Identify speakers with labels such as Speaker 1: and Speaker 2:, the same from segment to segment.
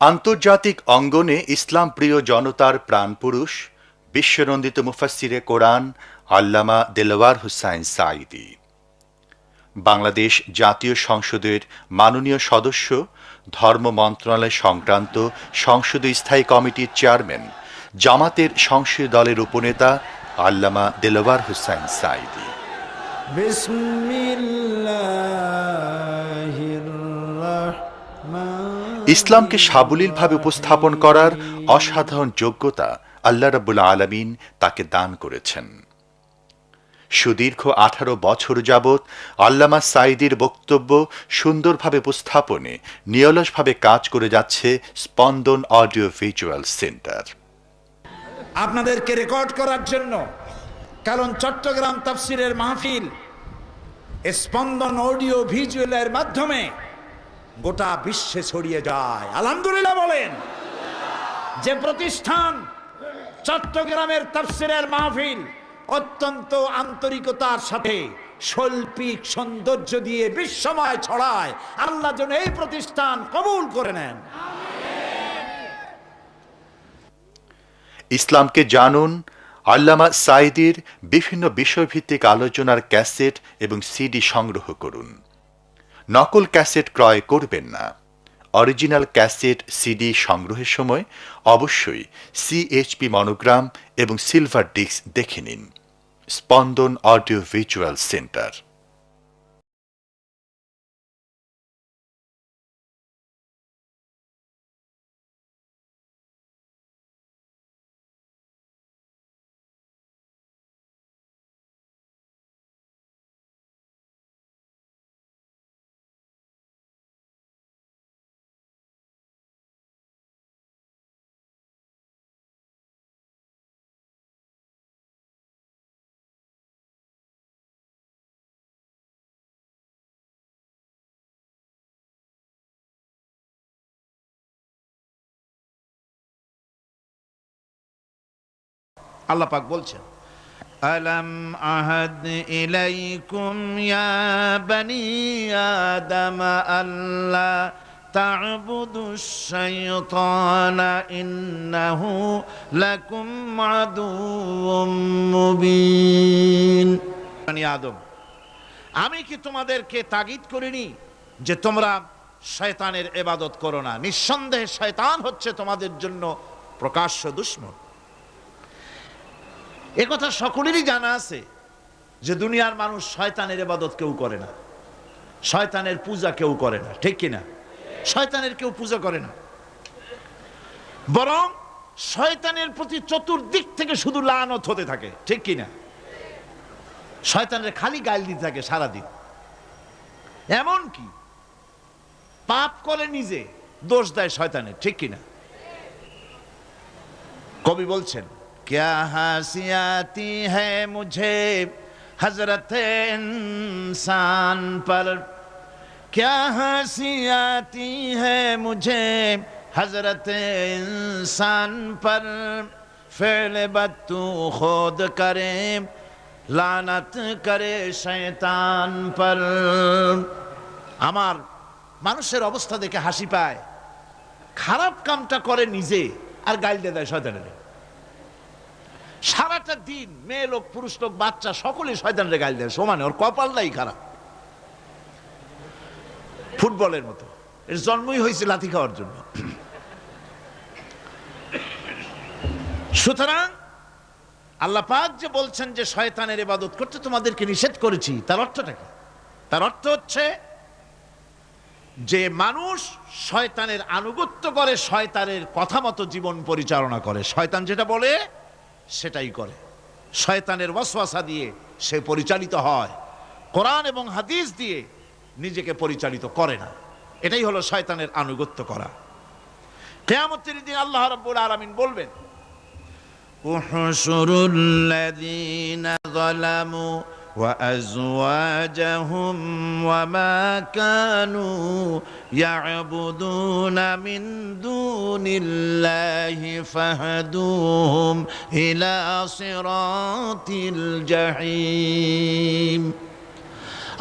Speaker 1: আন্তর্জাতিক অঙ্গনে ইসলাম প্রিয় জনতার প্রাণপুরুষ বিশ্বনন্দিত মুফাসসিরে কোরআন আল্লামা দেলওয়ার হোসাইন সাঈদী, বাংলাদেশ জাতীয় সংসদের মাননীয় সদস্য, ধর্ম মন্ত্রণালয় সংক্রান্ত সংসদীয় স্থায়ী কমিটির চেয়ারম্যান, জামাতের সংসদীয় দলের উপনেতা আল্লামা দেলওয়ার হোসাইন সাঈদী। ইসলামকে সাবলীলভাবে উপস্থাপন করার অসাধারণ যোগ্যতা আল্লাহ রাব্বুল আলামিন তাকে দান করেছেন। সুদীর্ঘ 18 বছর যাবৎ আল্লামা সাঈদীর বক্তব্য সুন্দরভাবে উপস্থাপনে নিরলসভাবে কাজ করে যাচ্ছে স্পন্দন অডিও ভিজুয়াল সেন্টার।
Speaker 2: আপনাদেরকে রেকর্ড করার জন্য, কারণ চট্টগ্রাম তাফসিরের মাহফিল স্পন্দন অডিও ভিজুয়ালের মাধ্যমে গোটা বিশ্বে ছড়িয়ে যায়। আলহামদুলিল্লাহ বলেন। যে প্রতিষ্ঠান চট্টগ্রামের তাফসিরের মাহফিল অত্যন্ত আন্তরিকতার সাথে শৈল্পিক সৌন্দর্য দিয়ে বিশ্বময় ছড়ায়, আল্লাহ যেন এই প্রতিষ্ঠান কবুল করে নেন।
Speaker 1: ইসলামকে জানুন আল্লামা সাঈদীর বিভিন্ন বিষয়ভিত্তিক আলোচনার ক্যাসেট এবং সিডি সংগ্রহ করুন। নকল ক্যাসেট ক্রয় করবেন না। অরিজিনাল ক্যাসেট সিডি সংগ্রহের সময় অবশ্যই সিএইচপি মনোগ্রাম এবং সিলভার ডিস্ক দেখে নিন। স্পন্দন অডিও ভিজুয়াল সেন্টার।
Speaker 2: আল্লাহ পাক বলছেন, আলাম আহাদ ইলাইকুম ইয়া বনি আদম আল্লাহ তা'বুদুশ শাইতানা ইন্নাহু লাকুম আদুউম মুবিন। বনি আদম, আমি কি তোমাদেরকে তাগিদ করিনি যে তোমরা শয়তানের ইবাদত করো না? নিঃসন্দেহে শয়তান হচ্ছে তোমাদের জন্য প্রকাশ্য দুশমন। এ কথা সকলেরই জানা আছে যে দুনিয়ার মানুষ শয়তানের ইবাদত কেউ করে না, শয়তানের পূজা কেউ করে না, ঠিক কিনা? শয়তানের কেউ পূজা করে না, বরং শয়তানের প্রতি চতুর্দিক থেকে শুধু লানত হতে থাকে, ঠিক কিনা? শয়তানের খালি গাল দিতে থাকে সারাদিন। এমন কি পাপ করে নিজে দোষ দেয় শয়তানের, ঠিক কিনা? কবি বলছেন, क्या हंसी आती है मुझे हजरत इंसान पर, क्या हंसी आती है मुझे हजरत इंसान पर, फेल बद तू खुद करे लानत करे शैतान पर। আমার মানুষের অবস্থা দেখে হাসি পায়, খারাপ কামটা করে নিজে আর গাল দিয়ে দেয় শয়তানের। সারাটা দিন মেয়ে লোক, পুরুষ লোক, বাচ্চা সকলে শয়তানের গাল দেয় সমানে, ওর কপালটাই খারাপ, ফুটবলের মতো। এর জন্মই হয়েছে লাথি খাওয়ার জন্য। সুতরাং আল্লাহ পাক যে বলছেন যে শয়তানের ইবাদত করতে তোমাদেরকে নিষেধ করেছি, তার অর্থটা কি? তার অর্থ হচ্ছে যে মানুষ শয়তানের আনুগত্য করে, শয়তানের কথা মতো জীবন পরিচালনা করে, শয়তান যেটা বলে সেটাই করে, শয়তানের ওয়াসওয়াসা দিয়ে সে পরিচালিত হয়, কোরআন এবং হাদিস দিয়ে নিজেকে পরিচালিত করে না। এটাই হলো শয়তানের আনুগত্য করা। কিয়ামতের দিন আল্লাহ রাব্বুল আলামিন বলবেন, উহশুরুল্লাযীনা যালামু وأزواجهم وما كانوا يعبدون من دون الله فاهدوهم إلى صراط الجحيم।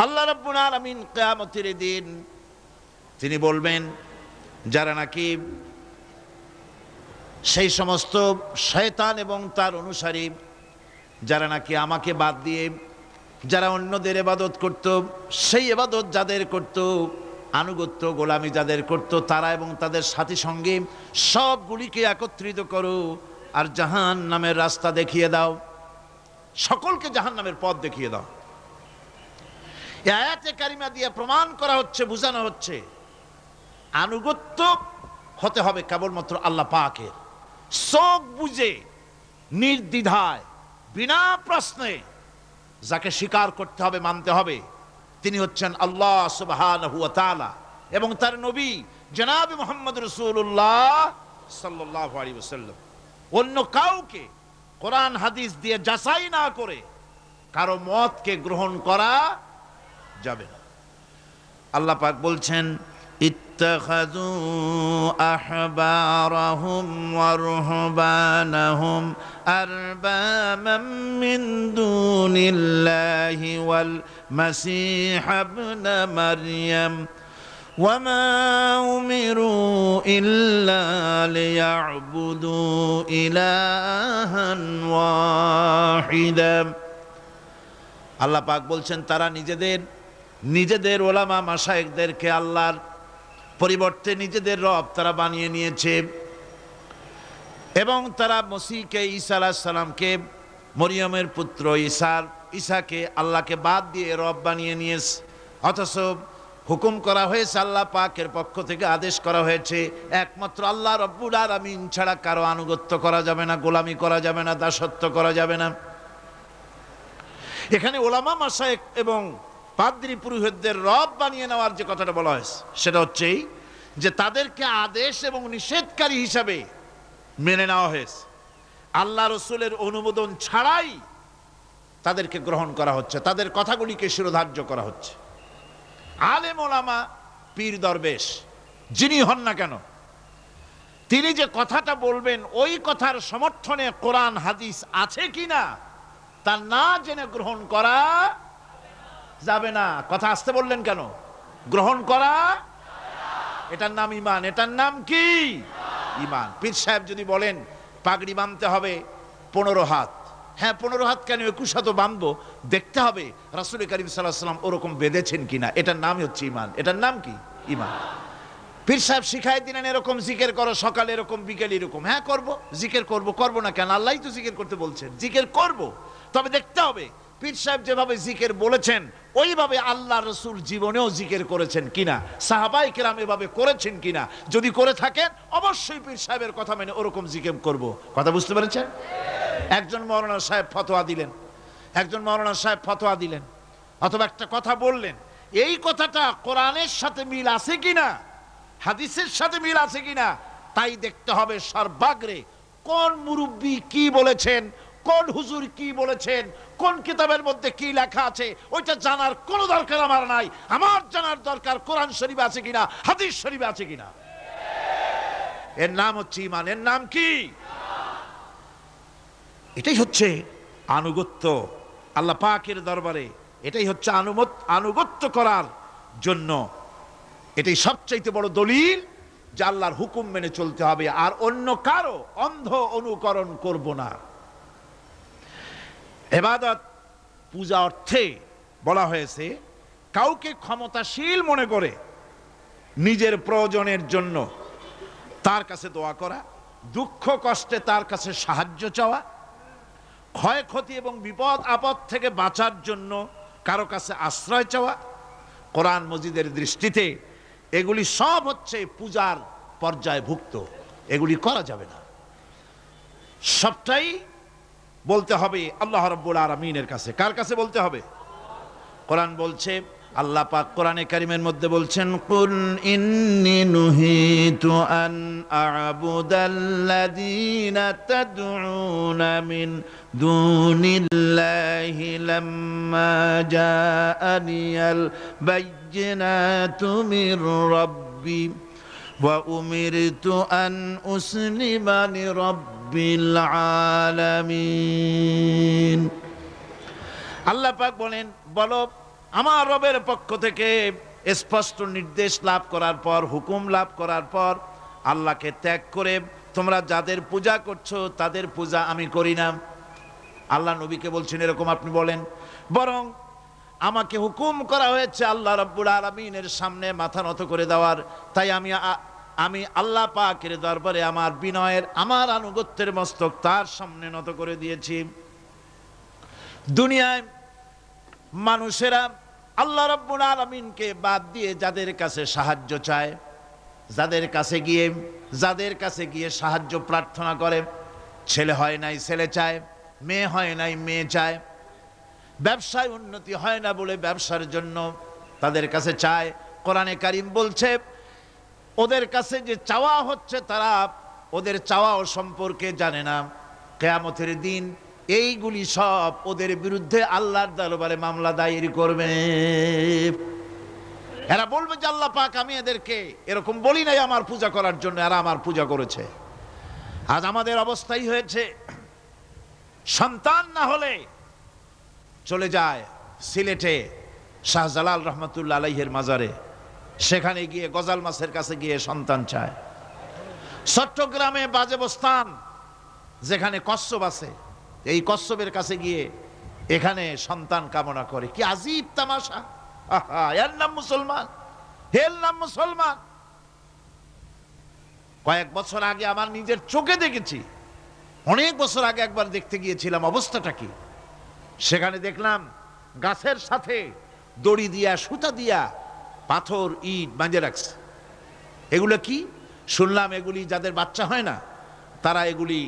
Speaker 2: আল্লাহ রাব্বুল আলামিন কিয়ামতের দিন তিনি বলবেন, যারা নাকি সেই সমস্ত শয়তান এবং তার অনুসারী যারা নাকি আমাকে বাদ দিয়ে যারা অন্যদের ইবাদত করত, সেই ইবাদত যাদের করত, আনুগত্য গোলামি যাদের করত, তারা এবং তাদের সাথী সঙ্গে সবগুলিকে একত্রিত করো আর জাহান্নামের রাস্তা দেখিয়ে দাও, সকলকে জাহান্নামের পথ দেখিয়ে দাও। এই আয়াতে কারিমা দিয়ে প্রমাণ করা হচ্ছে, বোঝানো হচ্ছে আনুগত্য হতে হবে কেবলমাত্র আল্লাহ পাকের। চোখ বুঝে নির্দ্বিধায় বিনা প্রশ্নে যাকে স্বীকার করতে হবে, মানতে হবে, তিনি হচ্ছেন আল্লাহ সুবহানাহু ওয়া তাআলা এবং তার নবী জনাব মুহাম্মদ রাসূলুল্লাহ সাল্লাল্লাহু আলাইহি ওয়াসাল্লাম। অন্য কাউকে কোরআন হাদিস দিয়ে যাচাই না করে কারো মতকে গ্রহণ করা যাবে না। আল্লাহ পাক বলছেন ইত্তাখাযু আহবারাহুম ওয়া রুহবানাহুম আরবাবাম মিন দুনিল্লাহি ওয়াল মাসীহ ইবনে মারইয়াম وما أمروا إلا ليعبدوا إلها واحدا। আল্লাহ পাক বলছেন তারা নিজেদের ওলামা মাশায়েখদেরকে আল্লাহর পরিবর্তে নিজেদের রব তারা বানিয়ে নিয়েছে এবং তারা মসিহকে ঈসা আলাইহিস সালামকে মরিয়মের পুত্র ঈসাকে আল্লাহকে বাদ দিয়ে রব বানিয়ে নিয়েছে। অথচ হুকুম করা হয়েছে, আল্লাহ পাকের পক্ষ থেকে আদেশ করা হয়েছে একমাত্র আল্লাহ রব্বুল আলামিন ছাড়া কারো আনুগত্য করা যাবে না, গোলামি করা যাবে না, দাসত্ব করা যাবে না। এখানে ওলামা মাশায়েখ এবং পাদ্রী পুরোহিতদের রব বানিয়ে নেওয়ার যে কথাটা বলা হয়েছে সেটা হচ্ছে যে তাদেরকে আদেশ এবং নিষেধকারী হিসাবে মেনে নেওয়া হয়েছে, আল্লাহ রসুলের অনুমোদন ছাড়াই তাদেরকে গ্রহণ করা হচ্ছে, তাদের কথাগুলিকে শিরোধার্য করা হচ্ছে। আলেম ওলামা পীর দরবেশ যিনি হন না কেন, তিনি যে কথাটা বলবেন ওই কথার সমর্থনে কোরআন হাদিস আছে কিনা তা না জেনে গ্রহণ করা যাবে না। কথা আসতে বললেন কেন? গ্রহণ করা, এটার নাম ঈমান। এটার নাম কি? ঈমান। পীর সাহেব যদি বলেন পাগড়ি বাঁধতে হবে 15 হাত, হ্যাঁ 15 হাত কেন, 21 হাতও বাঁধবো, দেখতে হবে রাসূল করিম সাল্লাল্লাহু আলাইহি ওয়াসাল্লাম ওরকম বেঁধেছেন কিনা। এটার নামই হচ্ছে ঈমান। এটার নাম কি? ঈমান। পীর সাহেব শিখাই দিলেন এরকম জিকির করো, সকালে এরকম, বিকেলে এরকম, হ্যাঁ করব, জিকির করব না কেন? আল্লাহই তো জিকির করতে বলছেন, জিকির করব। তবে দেখতে হবে পীর সাহেব যেভাবে জিকির বলেছেন ওইভাবে আল্লাহ রসুল জীবনেও জিকির করেছেন কিনা, সাহাবায়ে কেরাম এভাবে করেছেন কিনা। যদি করে থাকেন অবশ্যই পীর সাহেবের কথা মেনে ওরকম জিকির করব। কথা বুঝতে পেরেছেন? একজন মাওলানা সাহেব ফতোয়া দিলেন অথবা একটা কথা বললেন, এই কথাটা কোরআনের সাথে মিল আছে কিনা, হাদিসের সাথে মিল আছে কিনা তাই দেখতে হবে সর্বাগ্রে। কোন মুরব্বী কি বলেছেন, কোন হুজুর কি বলেছেন, কোন কিতাবের মধ্যে কি লেখা আছে ওইটা জানার কোনো দরকার আমার নাই। আমার জানার দরকার কোরআন শরীফে আছে কিনা, হাদিস শরীফে আছে কিনা। এর নাম হচ্ছে ঈমান। এর নাম কি? এটাই হচ্ছে আনুগত্য আল্লাহ পাকের দরবারে। এটাই হচ্ছে আনুগত্য করার জন্য এটাই সবচাইতে বড় দলিল যে আল্লাহর হুকুম মেনে চলতে হবে আর অন্য কারো অন্ধ অনুকরণ করব না। ইবাদত পূজা অর্থে বলা হয়েছে কাউকে ক্ষমতাশীল মনে করে নিজের প্রয়োজনের জন্য তার কাছে দোয়া করা, দুঃখ কষ্টে তার কাছে সাহায্য চাওয়া, ক্ষয়ক্ষতি এবং বিপদ আপদ থেকে বাঁচার জন্য কারো কাছে আশ্রয় চাওয়া। কোরআন মজিদের দৃষ্টিতে এগুলি সব হচ্ছে পূজার পর্যায়ভুক্ত, এগুলি করা যাবে না। সবটাই বলতে হবে আল্লাহ রাব্বুল আলামিনের কাছে। কার কাছে বলতে হবে? কোরআন বলছে, আল্লাহ পাক কোরআনে কারীমের মধ্যে বলছেন, কুল ইন্নী নুহিতু আন আ'বুদাল্লাযীনা তাদউনা মিন দুনিল্লাহি লাম্মা জাআনিয়াল বায়্যিনাতু মির রাব্বি ওয়া উমিরতু আন উসলিমা লিরাব্বিল আলামিন। আল্লাহ পাক বলেন, বলো আমার রবের পক্ষ থেকে স্পষ্ট নির্দেশ লাভ করার পর, হুকুম লাভ করার পর আল্লাহকে ত্যাগ করে তোমরা যাদের পূজা করছো তাদের পূজা আমি করি না। আল্লাহ নবীকে বলছেন এরকম আপনি বলেন, বরং আমাকে হুকুম করা হয়েছে আল্লাহ রাব্বুল আলামিনের সামনে মাথা নত করে দেওয়ার। তাই আমি আল্লাহ পাকের দরবারে আমার বিনয়ের, আমার আনুগত্যের মস্তক তার সামনে নত করে দিয়েছি। দুনিয়ায় মানুষেরা আল্লাহ রাব্বুল আলামিনকে বাদ দিয়ে যাদের কাছে সাহায্য চায়, যাদের কাছে গিয়ে সাহায্য প্রার্থনা করে, ছেলে হয় নাই ছেলে চায়, মেয়ে হয় নাই মেয়ে চায়, ব্যবসায় উন্নতি হয় না বলে ব্যবসার জন্য তাদের কাছে চায়। কোরআনে কারীম বলছে ওদের কাছে যে চাওয়া হচ্ছে তারা ওদের চাওয়াও সম্পর্কে জানে না। কিয়ামতের দিন এইগুলি সব ওদের বিরুদ্ধে আল্লাহর দরবারে মামলা দায়ের করবে। এরা বলবে যে আল্লাহ পাক আমি এদেরকে এরকম বলি নাই আমার পূজা করার জন্য, এরা আমার পূজা করেছে। আজ আমাদের অবস্থাই হয়েছে, সন্তান না হলে চলে যায় সিলেটে শাহজালাল রহমতুল্লাহ আলাইহির মাজারে, সেখানে গিয়ে গজাল মাছের কাছে গিয়ে সন্তান চায়। চট্টগ্রামে বাজেবস্তান যেখানে কচ্ছপ আছে, এই কচ্ছপের কাছে গিয়ে এখানে সন্তান কামনা করে। কি আজীব তামাশা! আহা, এর নাম মুসলমান, এর নাম মুসলমান। কয়েক বছর আগে আমার নিজের চোখে দেখেছি, অনেক বছর আগে একবার দেখতে গিয়েছিলাম, অবস্থাটা কি সেখানে দেখলাম গাছের সাথে দড়ি দিয়া সুতা দিয়া পাথর ইট বাঁধে রাখছে। এগুলো কি শুনলাম, এগুলি যাদের বাচ্চা হয় না তারা এগুলি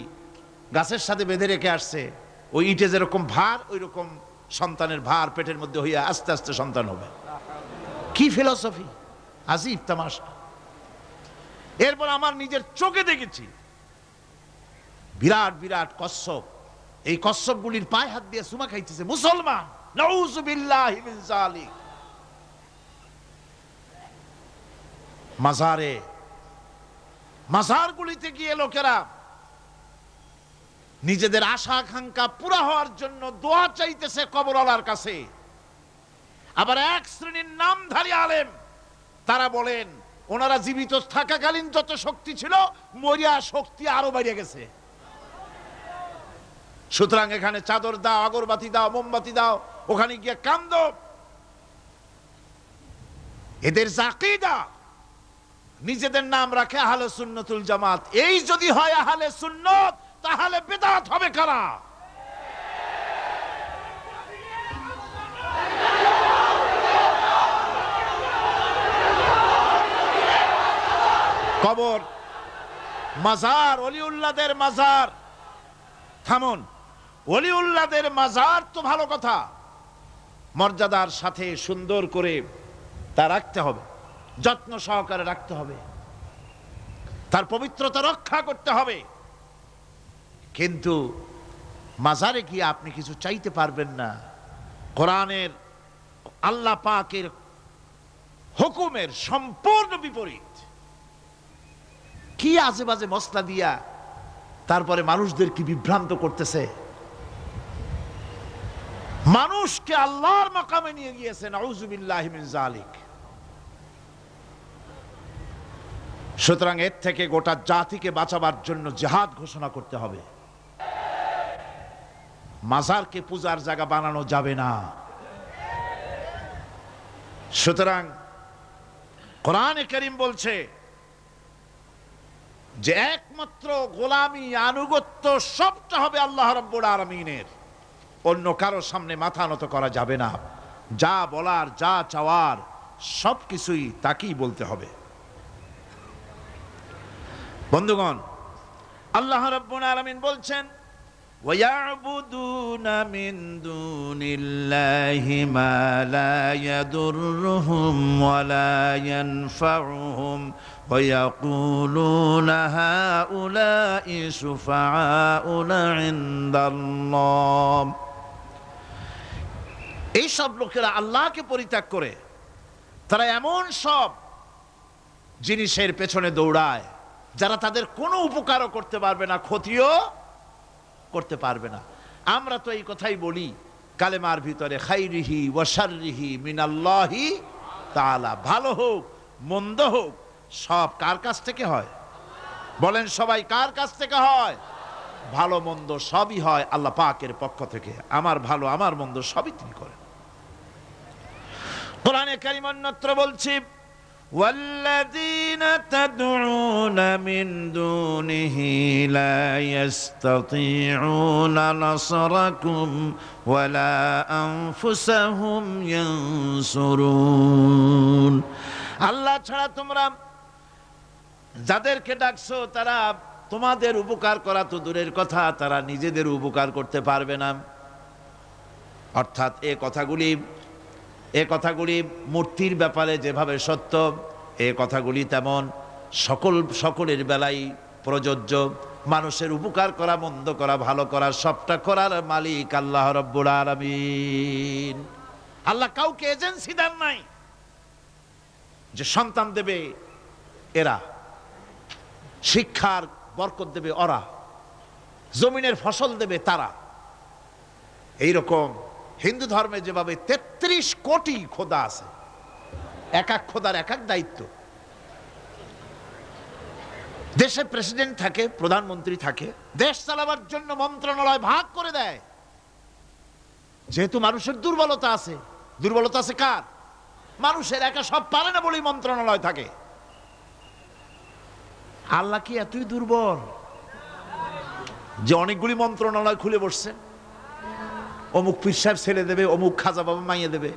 Speaker 2: গাছের সাথে বেঁধে রেখে আসছে। ওই ইটে যেরকম ভার ওই রকম সন্তানের ভার পেটের মধ্যে হইয়া আস্তে আস্তে সন্তান হবে। কি ফিলসফি, আজীব তামাশা। এরপর আমার নিজের চোখে দেখেছি বিরাট বিরাট কচ্ছপ, এই কচ্ছপগুলির পায়ে হাত দিয়ে চুমা খাইতেছে মুসলমান। নাউযু বিল্লাহি মিন যালিক। মাজারগুলিতে গিয়ে লোকেরা নিজেদের আশা আকাঙ্ক্ষা পুরা হওয়ার জন্য দোয়া চাইতেছে কবরওয়ালার কাছে। আবার এক শ্রেণীর নামধারী আলেম তারা বলেন ওনারা জীবিত থাকাকালীন যত শক্তি ছিল মরিয়া শক্তি আরো বেড়ে গেছে, সুতরাং এখানে চাদর দাও, আগরবাতি দাও, মোমবাতি দাও, ওখানে গিয়ে কান্দো। এদের আকীদা, নিজেদের নাম রাখে আহলে সুন্নতুল জামাত। এই যদি হয় আহলে সুন্নত, তাহলে বিদআত হবে কারা? কবর, মাজার, ওলিউল্লাহদের মাজার, থামুন। ওলিউল্লাহদের মাজার তো ভালো কথা, মর্যাদার সাথে সুন্দর করে তা রাখতে হবে, যত্ন সহকারে রাখতে হবে, তার পবিত্রতা রক্ষা করতে হবে। কিন্তু মাজারে গিয়ে আপনি কিছু চাইতে পারবেন না। কোরআনের আল্লাহ পাকের হুকুমের সম্পূর্ণ বিপরীত। কি আজে বাজে মশলা দিয়া তারপরে মানুষদের কি বিভ্রান্ত করতেছে, মানুষকে আল্লাহর মাকামে নিয়ে গিয়েছে। নাউযু বিল্লাহি মিন যালিক। সুতরাং এর থেকে গোটা জাতিকে বাঁচাবার জন্য জিহাদ ঘোষণা করতে হবে। মাজারকে পূজার জায়গা বানানো যাবে না। সুতরাং কোরআনে কারীম বলছে যে একমাত্র গোলামি, আনুগত্য সবটা হবে আল্লাহ রাব্বুল আলামিনের। অন্য কারো সামনে মাথা নত করা যাবে না। যা বলার, যা চাওয়ার সবকিছুই তাকেই বলতে হবে। বন্ধুগণ, আল্লাহ রাব্বুল আলামিন বলছেন ওয়ায়াবুদুনা মিন দুনিল্লাহি মা লা ইয়াদুররুহুম ওয়া লা ইয়ানফাউহুম ওয়া ইয়াকুলুনা হাউলাই শুফাআউনা ইনদাল্লাহ। এই সব লোকেরা আল্লাহকে পরিত্যাগ করে তারা এমন সব জিনিসের পেছনে দৌড়ায় যারা তাদের কোনো উপকারও করতে পারবে না, ক্ষতিও করতে পারবে না। আমরা তো এই কথাই বলি কালেমার ভিতরে, খাইরিহি ওয়া শাররিহি মিনাল্লাহি তাআলা। ভালো হোক মন্দ হোক সব কার কাছ থেকে হয়? বলেন সবাই কার কাছ থেকে হয়? ভালো মন্দ সবই হয় আল্লাহ পাকের পক্ষ থেকে। আমার ভালো আমার মন্দ সবই তিনি করেন। কোরআনে কারীম অন্যত্র বলছি, ওয়াল্লাযীনা তাদউনা মিন দুনিহি লা ইস্তাতিউনা নাসরাকুম ওয়ালা আনফুসাহুম ইয়ানসুরুন। আল্লাহ ছাড়া তোমরা যাদেরকে ডাকছো তারা তোমাদের উপকার করা তো দূরের কথা, তারা নিজেদের উপকার করতে পারবে না। অর্থাৎ এ কথাগুলি মূর্তির ব্যাপারে যেভাবে সত্য, এ কথাগুলি তেমন সকলের বেলায় প্রযোজ্য। মানুষের উপকার করা, মন্দ করা, ভালো করা, সবটা করার মালিক আল্লাহ রাব্বুল আলামিন। আল্লাহ কাউকে এজেন্সি দেন নাই যে সন্তান দেবে এরা, শিক্ষার বরকত দেবে ওরা, জমিনের ফসল দেবে তারা। এইরকম হিন্দু ধর্মে যেভাবে ৩৩ কোটি খোদা আছে, এক এক খোদার এক এক দায়িত্ব। দেশে প্রেসিডেন্ট থাকে, প্রধানমন্ত্রী থাকে, দেশ চালাবার জন্য মন্ত্রণালয় ভাগ করে দেয়। যেহেতু মানুষের দুর্বলতা আছে, দুর্বলতা আছে কার? মানুষের। একা সব পারে না বলেই মন্ত্রণালয় থাকে। আল্লাহ কি এতই দুর্বল যে অনেকগুলি মন্ত্রণালয় খুলে বসছে? অমুক পীর সাহেব ছেলে দেবে, অমুক খাজা বাবা মাইয়া দেবে,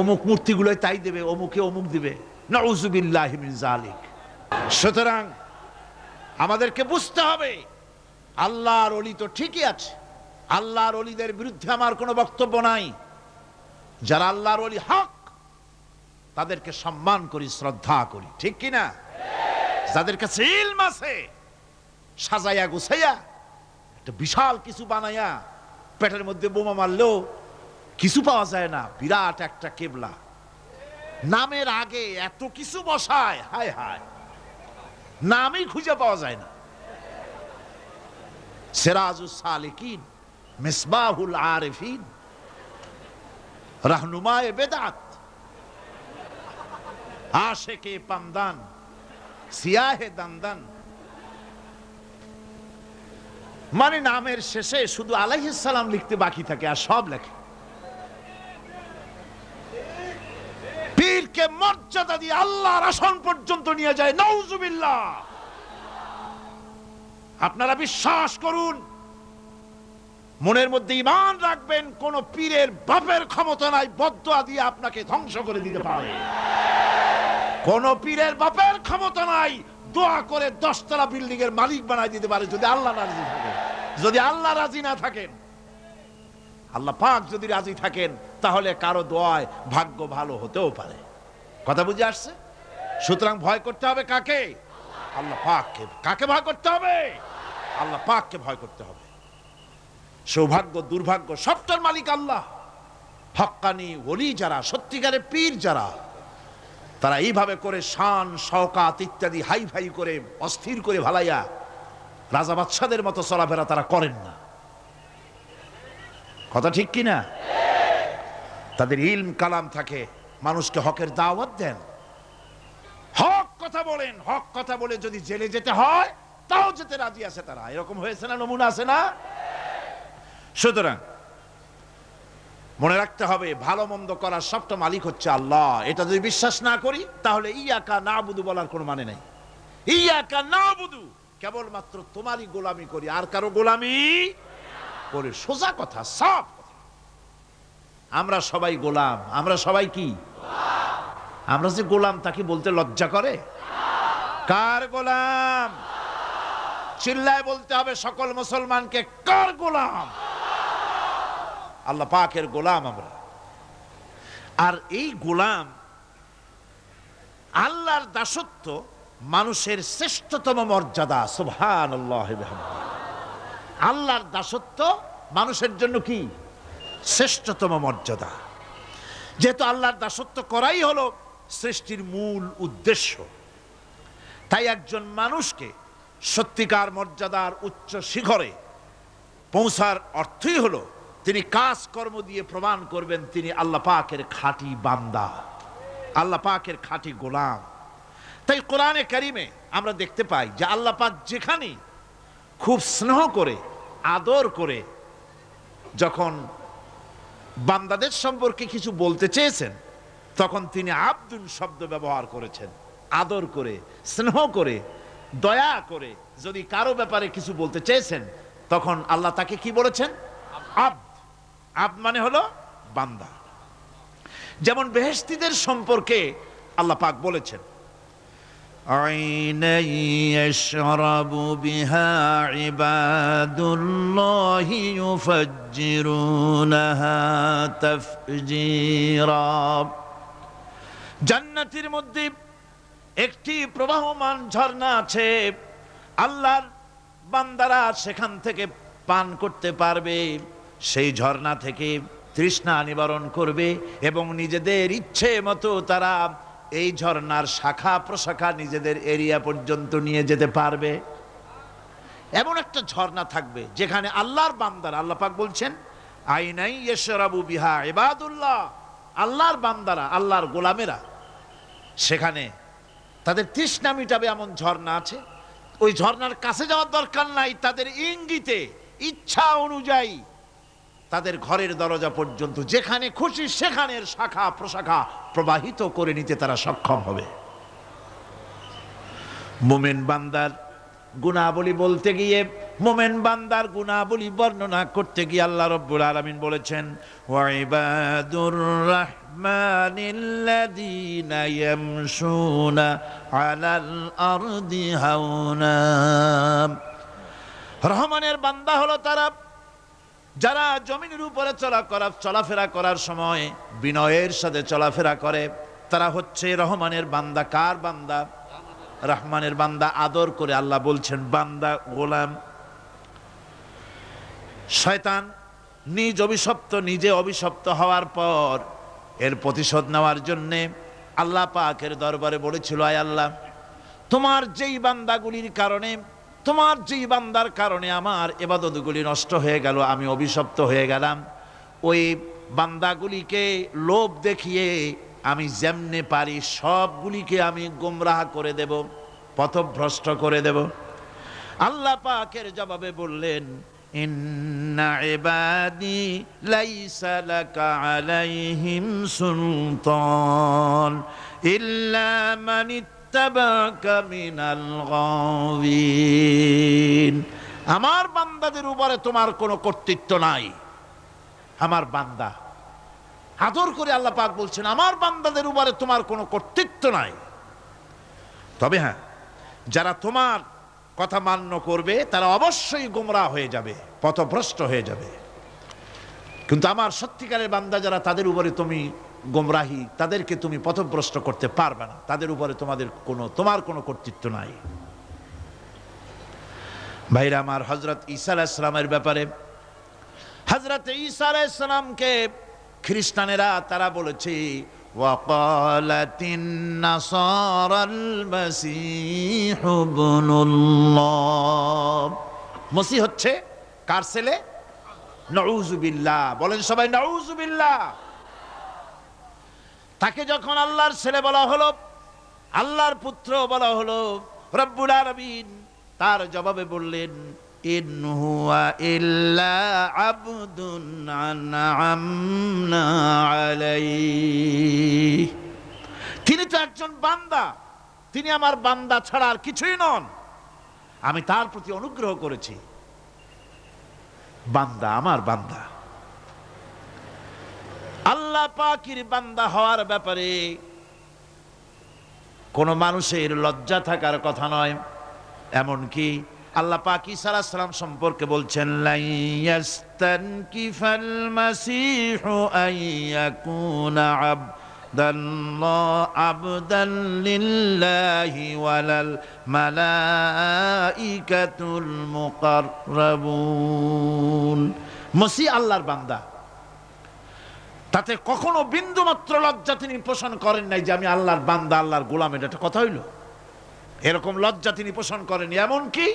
Speaker 2: অমুক মূর্তিগুলোয় তাই দেবে, অমুকে অমুক দিবে। নাউযুবিল্লাহি মিন যালিক। সুতরাং আমাদেরকে বুঝতে হবে আল্লাহর ওলি তো ঠিকই আছে, আল্লাহর ওলিদের বিরুদ্ধে আমার কোনো বক্তব্য নাই। যারা আল্লাহর ওলি হক তাদেরকে সম্মান করি, শ্রদ্ধা করি, ঠিক কিনা? যাদের কাছে ইলম আছে, সাজাইয়া গুছাইয়া একটা বিশাল কিছু বানাইয়া পেটের মধ্যে বোমা মারলেও কিছু পাওয়া যায় না, বিরাট একটা কেবলা, নামের আগে এত কিছু বসায়, হায় হায়, নামই খুঁজে পাওয়া যায় না। সিরাজুস সালিকিন, মিসবাহুল আরিফিন, রাহনুমায়ে বেদাত, আশিকে পামদান, সিয়াহে দানদান। মানে নামের শেষে শুধু আলাইহিস সালাম লিখতে বাকি থাকে, আর সব লেখে। পীরকে মর্যাদা দিয়ে আল্লাহর আসন পর্যন্ত নিয়ে যায়, নাউযুবিল্লাহ। আপনারা বিশ্বাস করুন, মনের মধ্যে ঈমান রাখবেন, কোন পীরের বাপের ক্ষমতা নাই বদদুয়া দিয়ে আপনাকে ধ্বংস করে দিতে পারে। কোন পীরের বাপের ক্ষমতা নাই দোয়া করে 10 তলা বিল্ডিং এর মালিক বানাই দিতে পারে, যদি আল্লাহ রাজি থাকে। যদি আল্লাহ রাজি না থাকেন, আল্লাহ পাক যদি রাজি থাকেন, তাহলে কারো দোয়ায় ভাগ্য ভালো হতেও পারে। কথা বুঝে আসছে? সুতরাং ভয় করতে হবে কাকে? আল্লাহ পাককে। কাকে ভয় করতে হবে? আল্লাহ পাককে ভয় করতে হবে। সৌভাগ্য দুর্ভাগ্য সবটার মালিক আল্লাহ। হক্কানি ওলি যারা, সত্যিকারের পীর যারা, তারা এইভাবে করে শান শওকাত ইত্যাদি হাই ফাই করে অস্থির করে ভালাইয়া রাজা বাদশাদের মতো চলাফেরা তারা করেন না। কথা ঠিক কিনা? তাদের ইলম কালাম থাকে, মানুষকে হকের দাওয়াত দেন, হক কথা বলেন, হক কথা বলে যদি জেলে যেতে হয় তাও যেতে রাজি আছে তারা। এরকম হয়েছে না? নমুনা আছে না? সুতরাং মনে রাখতে হবে, ভালো মন্দ করার সবটা মালিক হচ্ছে আল্লাহ। এটা যদি বিশ্বাস না করি, তাহলে ইয়াকা নাবুদু বলার কোনো মানে নেই। ইয়াকা নাবুদু, কেবলমাত্র তোমারই গোলামি করি, আর কারো গোলামি করি। সোজা কথা, সব কথা। আমরা সবাই গোলাম। আমরা সবাই কি? আমরা যে গোলাম তাকে বলতে লজ্জা করে? কার গোলাম? চিল্লায় বলতে হবে সকল মুসলমানকে, কার গোলাম? আল্লাহ পাকের গোলাম আমরা। আর এই গোলাম, আল্লাহর দাসত্ব মানুষের শ্রেষ্ঠতম মর্যাদা। সুবহানাল্লাহ। আল্লাহর দাসত্ব মানুষের জন্য কি? শ্রেষ্ঠতম মর্যাদা। যেহেতু আল্লাহর দাসত্ব করাই হলো সৃষ্টির মূল উদ্দেশ্য, তাই একজন মানুষকে সত্যিকার মর্যাদার উচ্চ শিখরে পৌঁছার অর্থই হলো তিনি কাজ কর্ম দিয়ে প্রমাণ করবেন তিনি আল্লাহ পাকের খাঁটি বান্দা, আল্লাহ পাকের খাঁটি গোলাম। তাই কোরআনে কারিমে আমরা দেখতে পাই যে আল্লাহ পাক যেখানে খুব স্নেহ করে আদর করে যখন বান্দাদের সম্পর্কে কিছু বলতে চেয়েছেন, তখন তিনি আব্দুন শব্দ ব্যবহার করেছেন। আদর করে, স্নেহ করে, দয়া করে যদি কারো ব্যাপারে কিছু বলতে চেয়েছেন, তখন আল্লাহ তাকে কি বলেছেন? আব্দ। আব্দ মানে হলো বান্দা। যেমন বেহেশতীদের সম্পর্কে আল্লাহ পাক বলেছেন, আইনা ইয়াশরাবু বিহা ইবাদুল্লাহি ইউফাজ্জিরুনাহা তাফজীরা। জান্নাতের মধ্যে একটি প্রবাহমান ঝর্ণা আছে, আল্লাহর বান্দারা সেখান থেকে পান করতে পারবে। সেই ঝর্ণা থেকে তৃষ্ণা নিবারণ করবে এবং নিজেদের ইচ্ছে মতো তারা এই ঝর্ণার শাখা প্রশাখা নিজেদের এরিয়া পর্যন্ত নিয়ে যেতে পারবে। এমন একটা ঝর্ণা থাকবে যেখানে আল্লাহর বান্দারা, আল্লাহ পাক বলছেন আইনাই ইয়াশরাবু বিহা ইবাদুল্লাহ, আল্লাহর বান্দারা, আল্লাহর গোলামেরা সেখানে তাদের তৃষ্ণা মিটাবে এমন ঝর্ণা আছে। ওই ঝর্ণার কাছে যাওয়ার দরকার নাই, তাদের ইঙ্গিতে ইচ্ছা অনুযায়ী তাদের ঘরের দরজা পর্যন্ত যেখানে খুশি সেখানের শাখা প্রশাখা প্রবাহিত করে নিতে তারা সক্ষম হবে। মুমিন বান্দার গুণাবলী বলতে গিয়ে, মুমিন বান্দার গুণাবলী বর্ণনা করতে গিয়ে আল্লাহ রাব্বুল আলামিন বলেছেন, ওয়া ইবাদুর রাহমানিল্লাযীনা ইয়ামশুনা আলাল আরদি হাওনা। রহমানের বান্দা হলো তারা যারা জমিনের উপরে চলাফেরা করার সময় বিনয়ের সাথে চলাফেরা করে, তারা হচ্ছে রহমানের বান্দা। কার বান্দা? রহমানের বান্দা। আদর করে আল্লাহ বলছেন বান্দা, গোলাম। শয়তান নিজে অভিশপ্ত হওয়ার পর এর প্রতিশোধ নেওয়ার জন্যে আল্লাহ পাকের দরবারে বলেছিল, আয় আল্লাহ, তোমার যেই বান্দাগুলির কারণে, তোমার যেই বান্দার কারণে আমার ইবাদতগুলি নষ্ট হয়ে গেল, আমি অভিশপ্ত হয়ে গেলাম, ওই বান্দাগুলিকে লোভ দেখিয়ে আমি যেমনে পারি সবগুলিকে আমি গোমরাহ করে দেব, পথভ্রষ্ট করে দেব। আল্লাহ পাকের জবাবে বললেন, ইন্না ইবাদি লাইসা লাকা আলাইহিম সুলতান ইল্লা মান ইত্তাবাকা মিনাল গাওয়িন। আমার বান্দাদের উপরে তোমার কোনো কর্তৃত্ব নাই। আমার বান্দা, আদর করে আল্লাহ পাক বলছেন আমার বান্দাদের উপরে তোমার কোনো কর্তৃত্ব নাই। তবে হ্যাঁ, যারা তোমার কথা মান্য করবে তারা অবশ্যই গোমরাহ হয়ে যাবে, পথভ্রষ্ট হয়ে যাবে। কিন্তু আমার সত্যিকারের বান্দা যারা, তাদের উপরে তুমি গোমরাহি, তাদেরকে তুমি পথভ্রষ্ট করতে পারবে না, তাদের উপরে তোমার কোনো কর্তৃত্ব নাই। ভাইরা আমার, হযরত ঈসা আলাইহিস সালামের ব্যাপারে, হযরত ঈসা আলাইহিস সালামকে খ্রিস্টানেরা তারা বলেছে ওয়াকালাতিন নাসারাল মাসীহু ইবনুল্লাহ। মসিহ হচ্ছে কার ছেলে? নাউযুবিল্লাহ। বলেন সবাই নাউযুবিল্লাহ। তাকে যখন আল্লাহর ছেলে বলা হলো, আল্লাহর পুত্র বলা হলো, রব্বুল আলামিন তার জবাবে বললেন, ইন হুয়া ইল্লা আবদুন আনআমনা আলাইহি। তিনি তো একজন বান্দা, তিনি আমার বান্দা ছাড়া আর কিছুই নন, আমি তার প্রতি অনুগ্রহ করেছি। বান্দা, আমার বান্দা। আল্লাহ পাকের বান্দা হওয়ার ব্যাপারে কোন মানুষের লজ্জা থাকার কথা নয়। এমনকি আল্লাহ পাক ঈসা আলাইহিস সালাম সম্পর্কে বলছেন, লা ইয়াস্তানকিফাল মাসীহু আইয়াকুনা আবদান লিল্লাহি ওয়ালাল মালাইকাতুল মুকাররাবুন। মসিহ আল্লাহর বান্দা, তাতে কখনো বিন্দু মাত্র লজ্জা তিনি পোষণ করেন নাই যে আমি আল্লাহর বান্দা, আল্লাহর গোলাম। এটা কথা হইল? এরকম লজ্জা তিনি পোষণ করেন। এমনকি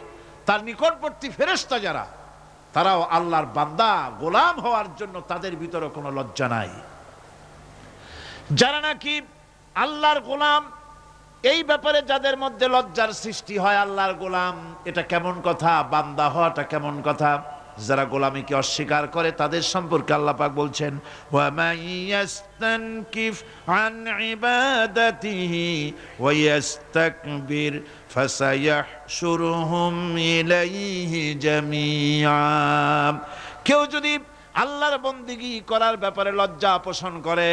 Speaker 2: তার নিকটবর্তী ফেরেশতা যারা, তারাও আল্লাহর বান্দা গোলাম হওয়ার জন্য তাদের ভিতরে কোনো লজ্জা নাই। যারা নাকি আল্লাহর গোলাম, এই ব্যাপারে যাদের মধ্যে লজ্জার সৃষ্টি হয় আল্লাহর গোলাম, এটা কেমন কথা? বান্দা হওয়াটা কেমন কথা? যারা গোলামীকে অস্বীকার করে তাদের সম্পর্কে আল্লাহ পাক বলছেন, ওয়া মাইয়াস্তানকিফ আন ইবাদাতিহি ওয়া ইয়াস্তাকবির ফাসায়াহশুরুহুম ইলাইহি জামিআ। কেউ যদি আল্লাহর বন্দেগী করার ব্যাপারে লজ্জা পোষণ করে,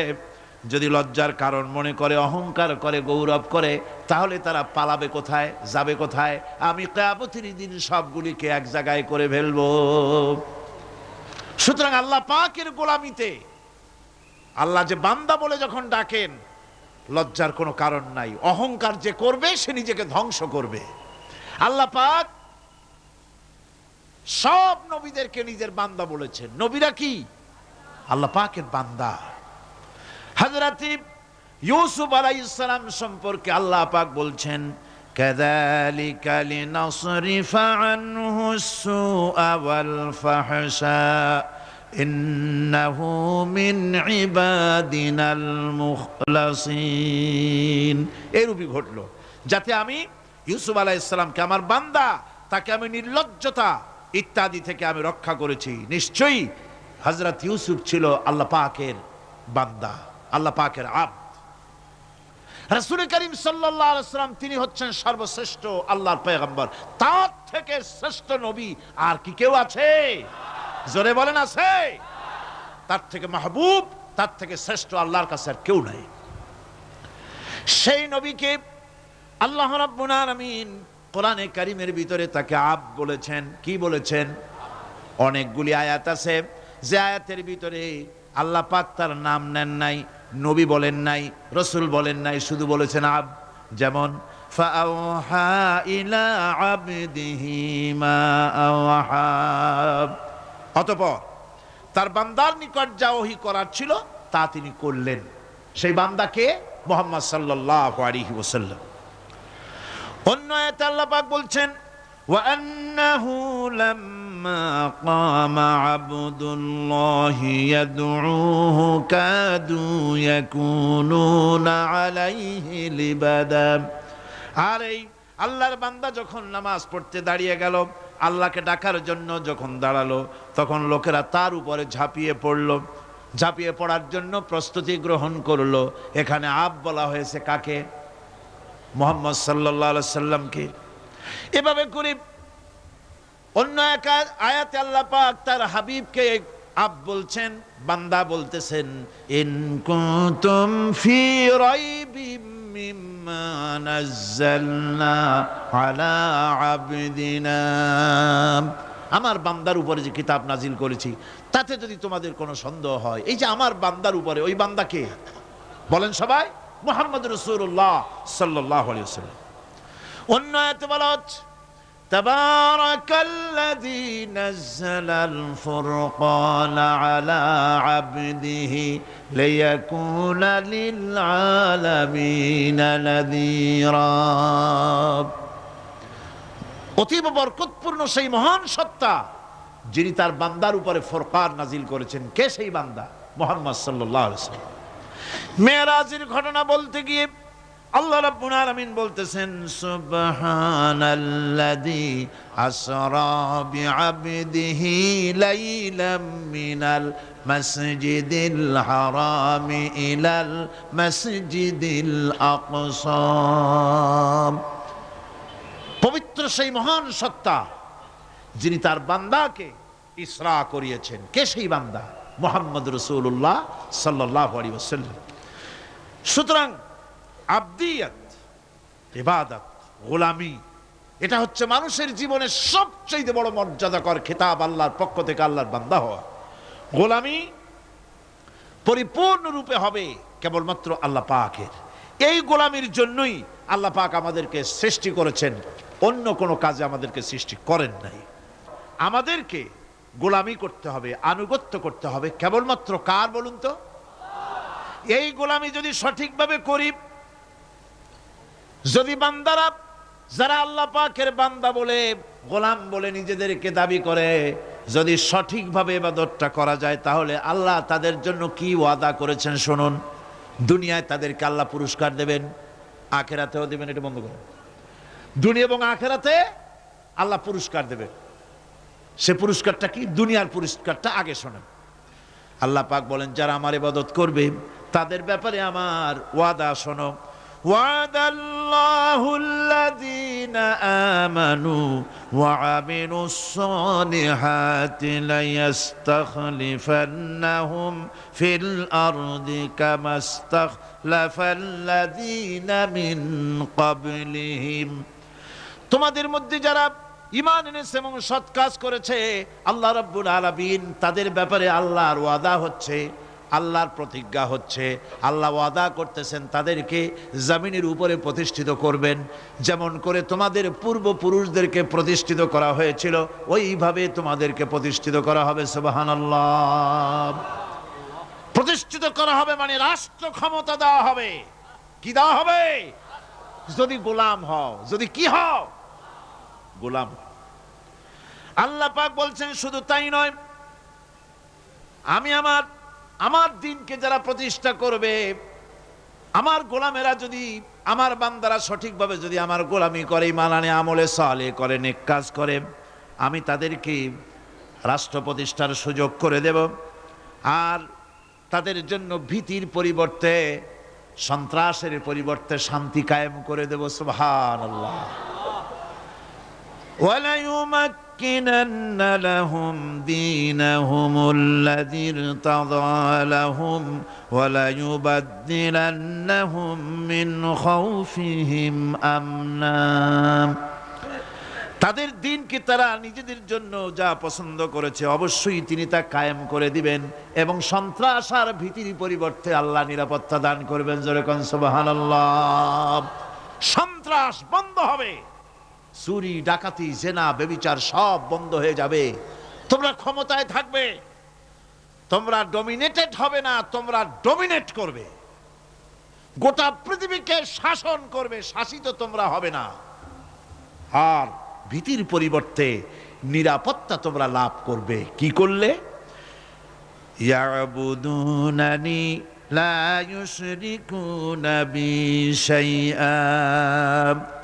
Speaker 2: যদি লজ্জার কারণ মনে করে, অহংকার করে, গৌরব করে, তাহলে তারা পালাবে কোথায়, যাবে কোথায়? আমি কিয়ামতের দিন সবগুলিকে এক জায়গায় করে ফেলবো। সুতরাং আল্লাহ পাকের গোলামিতে আল্লাহ যে বান্দা বলে যখন ডাকেন, লজ্জার কোনো কারণ নাই। অহংকার যে করবে সে নিজেকে ধ্বংস করবে। আল্লাহ পাক সব নবীদেরকে নিজের বান্দা বলেছেন। নবীরা কি? আল্লাহ পাকের বান্দা। হযরত ইউসুফ আলাইহিস সালাম সম্পর্কে আল্লাহ পাক বলছেন, কাযালিকা লিনাসরিফা আনহু আস-সুআ ওয়াল ফাহশা ইন্নাহু মিন ইবাদিনাল মুখলাসিন। এরূপই ঘটলো যাতে আমি ইউসুফ আলাইহিস সালামকে, আমার বান্দা, তাকে আমি নির্লজ্জতা ইত্যাদি থেকে আমি রক্ষা করেছি। নিশ্চয়ই হযরত ইউসুফ ছিল আল্লাহ পাকের বান্দা, আল্লাহ পাকের আব্দ। রাসূল করিম সাল্লাল্লাহু আলাইহি ওয়াসাল্লাম তিনি হচ্ছেন সর্বশ্রেষ্ঠ আল্লাহর পয়গম্বর। তার থেকে শ্রেষ্ঠ নবী আর কি কেউ আছে? জোরে বলেন, আছে? তার থেকে মাহবুব, তার থেকে শ্রেষ্ঠ আল্লাহর কাছে আর কেউ নাই। সেই নবীকে আল্লাহ রাব্বুল আলামিন কোরআনে কারীমের ভিতরে তাকে আব্দ বলেছেন। কি বলেছেন? অনেকগুলি আয়াত আছে যে আয়াতের ভিতরে আল্লাহ পাক তার নাম নেন নাই, নবী বলেন নাই, রসুল বলেন নাই, শুধু বলেছেন আব্দ। যেমন ফাআওহা ইলা আবদিহি মা আওহা। অতঃপর তার বান্দার নিকট যা ওহী করার ছিল তা তিনি করলেন। সেই বান্দাকে মুহাম্মদ সাল্লাল্লাহু আলাইহি ওয়াসাল্লাম। অন্য আয়াতে আল্লাহ পাক বলছেন, ওয়া আন্নাহু লাম্মা কামা আবদুল্লাহি ইয়াদউহু কাদু ইয়াকুনুনা আলাইহি লিবাদা। আর এই আল্লাহর বান্দা যখন নামাজ পড়তে দাঁড়িয়ে গেল, আল্লাহকে ডাকার জন্য যখন দাঁড়ালো, তখন লোকেরা তার উপরে ঝাঁপিয়ে পড়ল। ঝাঁপিয়ে পড়ার জন্য প্রস্তুতি গ্রহণ করলো। এখানে আব্দ বলা হয়েছে কাকে? মুহাম্মদ সাল্লাল্লাহু আলাইহি সাল্লামকে। এভাবে করে অন্য এক আয়াতে আল্লাহ পাক তার হাবিবকে আব্দ বলছেন, বান্দা বলতেছেন, ইন কুনতুম ফি রাইবিম মিম্মা নাযালনা আলা আবদিনা। আমার বান্দার উপরে যে কিতাব নাজিল করেছি তাতে যদি তোমাদের কোনো সন্দেহ হয়, এই যে আমার বান্দার উপরে, ওই বান্দা কে? বলেন সবাই, মুহাম্মদ রাসূলুল্লাহ সাল্লাল্লাহু আলাইহি ওয়াসাল্লাম। অন্য আয়াতে বলা হচ্ছে, তাবারাকাল্লাযী নাযালাল ফুরকানা আলা আবদিহি লিয়াকুনা লিল আলামিনা নাযীরা। অতীব বরকতপূর্ণ সেই মহান সত্তা যিনি তার বান্দার উপরে ফুরকান নাজিল করেছেন। কে সেই বান্দা? মুহাম্মদ সাল্লাল্লাহু আলাইহি ওয়াসাল্লাম। মেরাজের ঘটনা বলতে গিয়ে আল্লাহ রাব্বুল আলামিন বলতেছেন, সুবহানাল্লাযী আসরা বিআবদিহি লাইলাম মিনাল মাসজিদিল হারামি ইলাল মাসজিদিল আকসা। পবিত্র সেই মহান সত্তা যিনি তার বান্দাকে ইসরা করিয়েছেন। কে সেই বান্দা? মুহাম্মদ রাসূলুল্লাহ সাল্লাল্লাহু আলাইহি ওয়াসাল্লাম। সুতরাং আবদিয়াত, ইবাদত, গোলামি, এটা হচ্ছে মানুষের জীবনের সবচেয়ে বড় মর্যাদাকর খেতাব, আল্লাহর পক্ষ থেকে আল্লাহর বান্দা হওয়া। গোলামি পরিপূর্ণরূপে হবে কেবলমাত্র আল্লাহ পাকের। এই গোলামির জন্যই আল্লাহ পাক আমাদেরকে সৃষ্টি করেছেন, অন্য কোনো কাজে আমাদেরকে সৃষ্টি করেন নাই। আমাদেরকে গোলামি করতে হবে, আনুগত্য করতে হবে কেবলমাত্র কার বলুন তো? এই গোলামি যদি সঠিকভাবে করি, যদি বান্দারা যারা আল্লাহ পাকের বান্দা বলে, গোলাম বলে নিজেদেরকে দাবি করে, যদি সঠিকভাবে ইবাদতটা করা যায়, তাহলে আল্লাহ তাদের জন্য কি ওয়াদা করেছেন শুনুন। দুনিয়ায় তাদেরকে আল্লাহ পুরস্কার দেবেন। আখেরাতেও দেবেন, এটা বন্ধ করেন। দুনিয়া এবং আখেরাতে আল্লাহ পুরস্কার দেবেন। সে পুরস্কারটা কি? দুনিয়ার পুরস্কারটা আগে শোনেন। আল্লাহ পাক বলেন, যারা আমার ইবাদত করবে তাদের ব্যাপারে আমার ওয়াদা শোনো। ওয়াদাল্লাহুল্লাযীনা আমানু ওয়া আমিলুস সালিহাতি লায়াস্তাখলিফান্নাহুম ফিল আরদি কামাস্তাখলাফাল্লাযীনা মিন ক্বাবলিহিম। তোমাদের মধ্যে যারা ঈমান এনেছে এবং সৎ কাজ করেছে, আল্লাহ রাব্বুল আলামিন তাদের ব্যাপারে আল্লাহর ওয়াদা হচ্ছে, আল্লাহর প্রতিজ্ঞা হচ্ছে, আল্লাহ ওয়াদা করতেছেন তাদেরকে জমিনের উপরে প্রতিষ্ঠিত করবেন। যেমন করে তোমাদের পূর্বপুরুষদেরকে প্রতিষ্ঠিত করা হয়েছিল, ওইভাবে তোমাদেরকে প্রতিষ্ঠিত করা হবে। সুবহানাল্লাহ। প্রতিষ্ঠিত করা হবে মানে রাষ্ট্র ক্ষমতা দেওয়া হবে। কি দেওয়া হবে? যদি গোলাম হও। যদি কি হও? গোলাম। আল্লাহ পাক বলছেন শুধু তাই নয়, আমি আমার দিনকে যারা প্রতিষ্ঠা করবে, আমার গোলামেরা যদি, আমার বান্দারা সঠিকভাবে যদি আমার গোলামি করে, ঈমান আনে, আমলে সালেহ করে, নেক কাজ করে, আমি তাদেরকে রাষ্ট্র প্রতিষ্ঠার সুযোগ করে দেব। আর তাদের জন্য ভীতির পরিবর্তে, সন্ত্রাসের পরিবর্তে শান্তি কায়েম করে দেব। সুবহানাল্লাহ। وَلَيُمَكِّنَنَّ لَهُمْ دِينَهُمُ الَّذِي ارْتَضَىٰ لَهُمْ وَلَيُبَدِّلَنَّهُم مِّنْ خَوْفِهِمْ أَمْنًا। তাদের দিনকে তারা নিজেদের জন্য যা পছন্দ করেছে অবশ্যই তিনি তা কায়েম করে দিবেন, এবং সন্ত্রাস আর ভীতির পরিবর্তে আল্লাহ নিরাপত্তা দান করবেন। জোরে কোন সুবহানাল্লাহ। সন্ত্রাস বন্ধ হবে, চুরি, ডাকাতি, জেনা, ব্যভিচার সব বন্ধ হয়ে যাবে। তোমরা ক্ষমতায় থাকবে, তোমরা ডমিনেটেড হবে না, তোমরা ডমিনেট করবে। গোটা পৃথিবীকে শাসন করবে, শাসিত তোমরা হবে না। আর ভীতির পরিবর্তে নিরাপত্তা তোমরা লাভ করবে। কি করলে? ইয়াবুদুনানি লা ইউশরিকুনা বি শাইআ।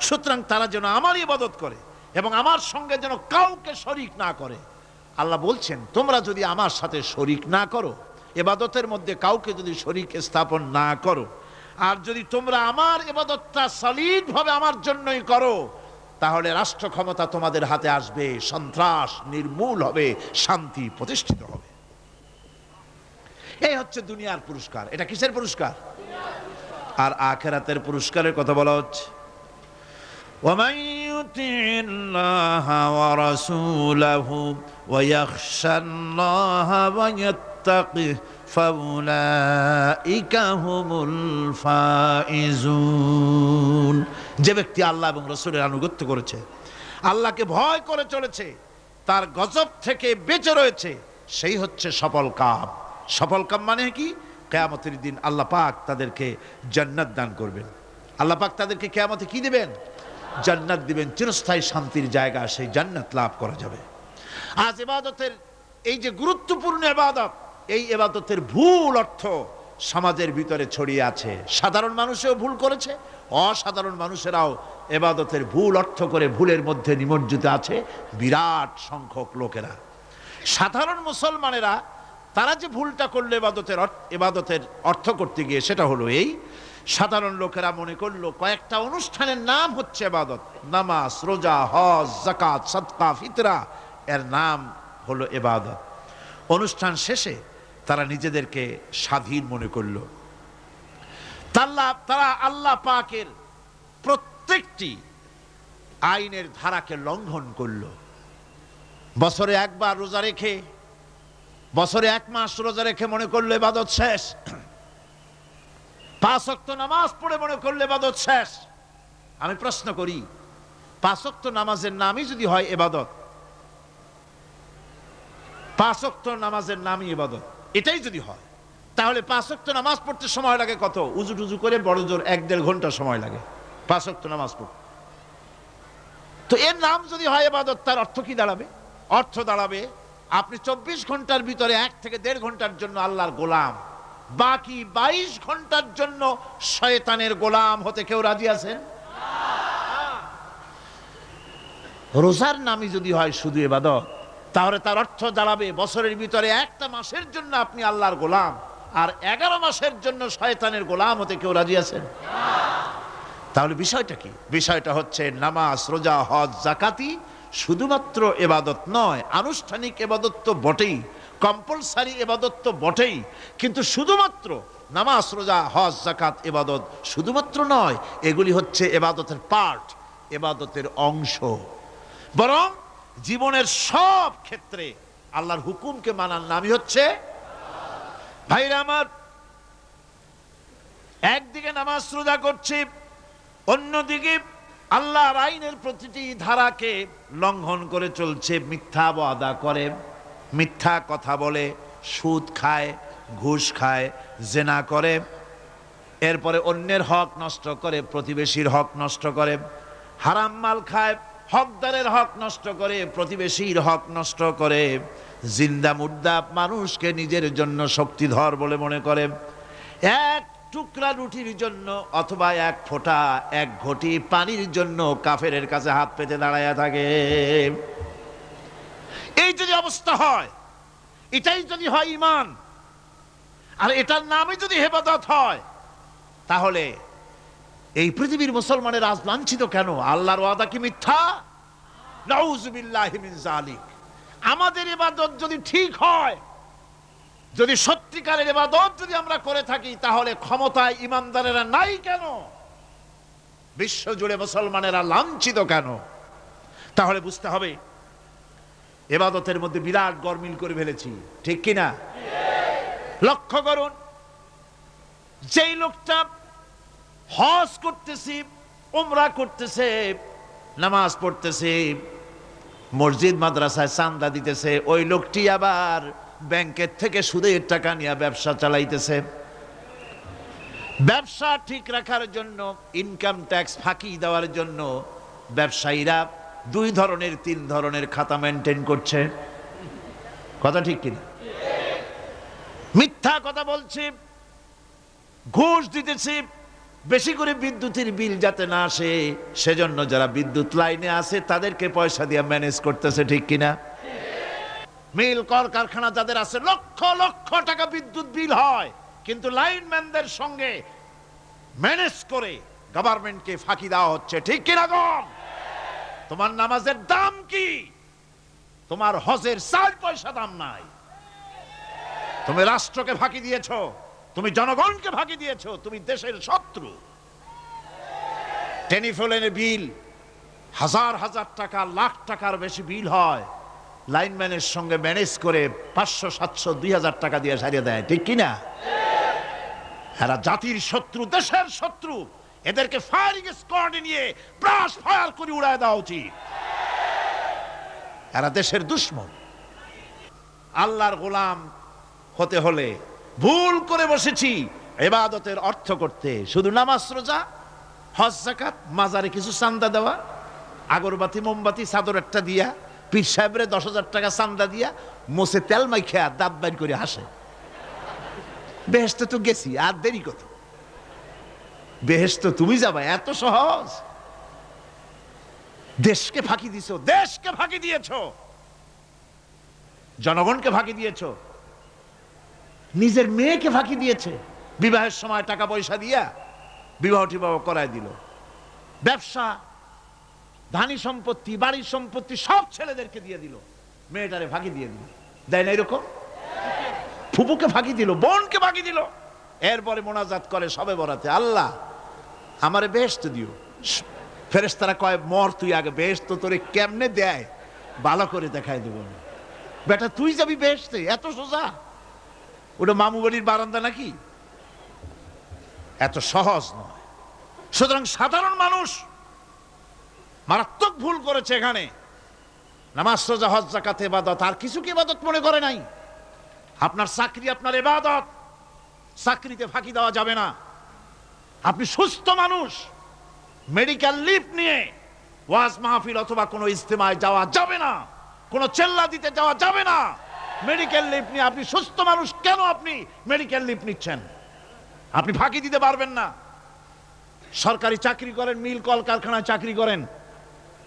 Speaker 2: সুতরাং তারা যেন আমার ইবাদত করে এবং আমার সঙ্গে যেন কাউকে শরীক না করে। আল্লাহ বলছেন, তোমরা যদি আমার সাথে শরীক না করো, ইবাদতের মধ্যে কাউকে যদি শরীক স্থাপন না করো, আর যদি তোমরা আমার ইবাদতটা সলিড ভাবে আমার জন্যই করো, তাহলে রাষ্ট্র ক্ষমতা তোমাদের হাতে আসবে, সন্ত্রাস নির্মূল হবে, শান্তি প্রতিষ্ঠিত হবে। এই হচ্ছে দুনিয়ার পুরস্কার। এটা কিসের পুরস্কার? আর আখিরাতের পুরস্কারের কথা বলা হচ্ছে। وَمَن يُطِعِ اللَّهَ وَرَسُولَهُ وَيَخْشَ اللَّهَ وَيَتَّقِهِ فَأُولَئِكَ هُمُ الْفَائِزُونَ। যে ব্যক্তি আল্লাহ এবং রাসূলের আনুগত্য করেছে, আল্লাহকে ভয় করে চলেছে, তার গজব থেকে বেঁচে রয়েছে, সেই হচ্ছে সফল কাম। সফল কাম মানে কি? কিয়ামতের দিন আল্লাহ পাক তাদেরকে জান্নাত দান করবেন। আল্লাহ পাক তাদেরকে কিয়ামতে কি দিবেন? জান্নাত দিবেন, চিরস্থায়ী শান্তির জায়গা, সেই জান্নাত লাভ করা যাবে। আজ ইবাদতের এই যে গুরুত্বপূর্ণ ইবাদত, এই ইবাদতের ভুল অর্থ সমাজের ভিতরে ছড়িয়ে আছে। সাধারণ মানুষও ভুল করেছে, অসাধারণ মানুষেরাও ইবাদতের ভুল অর্থ করে ভুলের মধ্যে নিমজ্জিত আছে বিরাট সংখ্যক লোকেরা। সাধারণ মুসলমানেরা তারা যে ভুলটা করলো ইবাদতের অর্থ করতে গিয়ে, সেটা হলো এই, সাধারণ লোকেরা মনে করলো কয়েকটা অনুষ্ঠানের নাম হচ্ছে ইবাদত, নামাজ, রোজা, হজ, যাকাত, সাদকা, ফিতরা, এর নাম হলো ইবাদত। অনুষ্ঠান শেষে তারা নিজেদেরকে স্বাধীন মনে করলো। তারা আল্লাহ পাকের প্রত্যেকটি আইনের ধারাকে লঙ্ঘন করলো। বছরে একবার রোজা রেখে, বছরে এক মাস রোজা রেখে মনে করলো ইবাদত শেষ। 5 ওয়াক্ত নামাজ পড়ে মনে করলে ইবাদত শেষ। আমি প্রশ্ন করি, 5 ওয়াক্ত নামাজের নামই যদি হয় ইবাদত, 5 ওয়াক্ত নামাজের নামই ইবাদত, এটাই যদি হয়, তাহলে 5 ওয়াক্ত নামাজ পড়তে সময় লাগে কত? উজু টুজু করে বড় জোর 1-1.5 ঘন্টা সময় লাগে 5 ওয়াক্ত নামাজ পড়তে। তো এর নাম যদি হয় ইবাদত, তার অর্থ কি দাঁড়াবে? অর্থ দাঁড়াবে আপনি 24 ঘন্টার ভিতরে 1 থেকে 1.5 ঘন্টার জন্য আল্লাহর গোলাম, বাকি 22 ঘন্টার জন্য শয়তানের গোলাম হতে কেউ রাজি আছেন? রোজার নামই যদি হয় শুধু ইবাদত, তাহলে তার অর্থ দাঁড়াবে বছরের ভিতরে একটা মাসের জন্য আপনি আল্লাহর গোলাম, আর 11 মাসের জন্য শয়তানের গোলাম হতে কেউ রাজি আছেন? তাহলে বিষয়টা কি? বিষয়টা হচ্ছে নামাজ, রোজা, হজ, যাকাতি শুধুমাত্র ইবাদত নয়, আনুষ্ঠানিক ইবাদত তো বটেই, কম্পালসারি ইবাদত তো বটেই, কিন্তু শুধুমাত্র নামাজ, রোজা, হজ, যাকাত ইবাদত শুধুমাত্র নয়, এগুলি হচ্ছে ইবাদতের পার্ট, ইবাদতের অংশ। বরং জীবনের সব ক্ষেত্রে আল্লাহর হুকুমকে মানার নামই হচ্ছে। ভাইরা আমার, একদিকে নামাজ রোজা করছি, অন্যদিকে আল্লাহর আইনের প্রতিটি ধারাকে লঙ্ঘন করে চলছে, মিথ্যা ওয়াদা করে, মিথ্যা কথা বলে, সুদ খায়, ঘুষ খায়, জেনা করে, এরপরে অন্যের হক নষ্ট করে, প্রতিবেশীর হক নষ্ট করে, হারাম মাল খায়, হকদারের হক নষ্ট করে, প্রতিবেশীর হক নষ্ট করে, জিন্দা মুর্দা মানুষকে নিজের জন্য শক্তিধর বলে মনে করে, এক টুকরা রুটির জন্য অথবা এক ফোঁটা, এক ঘটি পানির জন্য কাফেরের কাছে হাত পেতে দাঁড়ায়া থাকে। এই যদি অবস্থা হয়, এটাই যদি হয় ঈমান, আর এটার নামে যদি ইবাদত হয়, তাহলে এই পৃথিবীর মুসলমানের আজ লাঞ্ছিত কেন? আল্লাহর ওয়াদা কি মিথ্যা? নাউযুবিল্লাহি মিন যালিক। আমাদের ইবাদত যদি ঠিক হয়, যদি সত্যিকারের ইবাদত যদি আমরা করে থাকি, তাহলে ক্ষমতায় ইমানদারেরা নাই কেন? বিশ্ব জুড়ে মুসলমানেরা লাঞ্ছিত কেন? তাহলে বুঝতে হবে ইবাদতের মধ্যে বিরাট গরমিল করে ফেলেছি, ঠিক কিনা? লক্ষ্য করুন, যেই লোকটা হজ করতেছে, উমরা করতেছে, নামাজ পড়তেছে, মসজিদ মাদ্রাসায় চাঁদা দিতেছে, ওই লোকটি আবার ব্যাংকের থেকে সুদের টাকা নিয়ে ব্যবসা চালাইতেছে। ব্যবসা ঠিক রাখার জন্য, ইনকাম ট্যাক্স ফাঁকি দেওয়ার জন্য ব্যবসায়ীরা 2 ধরনের 3 ধরনের খাতা মেনটেন করছে। কথা ঠিক কিনা? মিথ্যা কথা বলছে, ঘুষ দিতেছে, বেশি করে বিদ্যুতের বিল যাতে না আসে সেজন্য যারা বিদ্যুৎ লাইনে আছে তাদেরকে পয়সা দিয়ে ম্যানেজ করতেছে, ঠিক কিনা? মিল কল কারখানা যাদের আছে, লক্ষ লক্ষ টাকা বিদ্যুৎ বিল হয়, কিন্তু লাইনম্যানদের সঙ্গে ম্যানেজ করে গভর্নমেন্টকে ফাঁকি দেওয়া হচ্ছে, ঠিক কিনা গো? তোমার নামাজের দাম কি? তোমার হজের 4 পয়সা দাম নাই। তুমি রাষ্ট্রকে ফাঁকি দিয়েছো, তুমি জনগণকে ফাঁকি দিয়েছো, তুমি দেশের শত্রু। টেলিফোনের বিল হাজার হাজার টাকা, লাখ টাকার বেশি বিল হয়, লাইনম্যানের সঙ্গে ম্যানেজ করে 500, 700, 2000 টাকা দিয়ে সারিয়ে দেয়, ঠিক কিনা? এরা জাতির শত্রু, দেশের শত্রু, এদেরকে ফায়ারিং স্কোয়াডে নিয়ে ব্রাশ ফায়ার করে উড়ায় দেওয়া উচিত। এরা দেশের দুশমন। আল্লাহর গোলাম হতে হলে ভুল করে বসেছি ইবাদতের অর্থ করতে, শুধু নামাজ, রোজা, হজ, যাকাত, মাজারে কিছু চাঁদা দেওয়া, আগরবাতি, মোমবাতি, চাদর একটা দিয়া, পীর সাহেবের 10,000 টাকা চাঁদা দিয়া, মোছে তেল মাইখা দাঁত বাইর করে হাসে। বেহেশতে তো গেছি, আর দেরি কত? বেহেশত তুমি যাবা, এত সহজ? দেশকে ফাঁকি দিছো, দেশকে ফাঁকি দিয়েছো, জনগণকে ফাঁকি দিয়েছো, নিজের মেয়েকে ফাঁকি দিয়েছে, বিবাহের সময় টাকা পয়সা দিয়া বিবাহ টিবাহ করায় দিল, ব্যবসা, ধানি সম্পত্তি, বাড়ির সম্পত্তি সব ছেলেদেরকে দিয়ে দিল, মেয়েটারে ফাঁকি দিয়ে দিল, দেয় না এরকম? ফুপুকে ফাঁকি দিল, বোনকে ফাঁকি দিল, এরপরে মোনাজাত করে সবে বরাতে, আল্লাহ আমারে বেহেশত দিও। ফেরেশতারা কয়, মর তুই আগে, বেহেশত তোরে কেমনে দেয় ভালো করে দেখাই দেব। বেটা তুই যাবি বেহেশতে? এত সোজা? ওটা মামু বাড়ির বারান্দা নাকি? এত সহজ নয়। সুতরাং সাধারণ মানুষ মারাত্মক ভুল করেছে এখানে। নামাজ, রোজা, হজ, যাকাত ইবাদত, আর কিছু কি ইবাদত মনে করে নাই? আপনার চাকরি আপনার ইবাদত, চাকরিতে ফাঁকি দেওয়া যাবে না। আপনি সুস্থ মানুষ, মেডিকেল লিভ নিয়ে ওয়াজ মাহফিল অথবা কোনো ইজতেমায় যাওয়া যাবে না, কোনো চেল্লা দিতে যাওয়া যাবে না, মেডিকেল লিভ নিয়ে, আপনি সুস্থ মানুষ, কেন আপনি মেডিকেল লিভ নিচ্ছেন? আপনি ফাঁকি দিতে পারবেন না। সরকারি চাকরি করেন, মিল কল কারখানায় চাকরি করেন,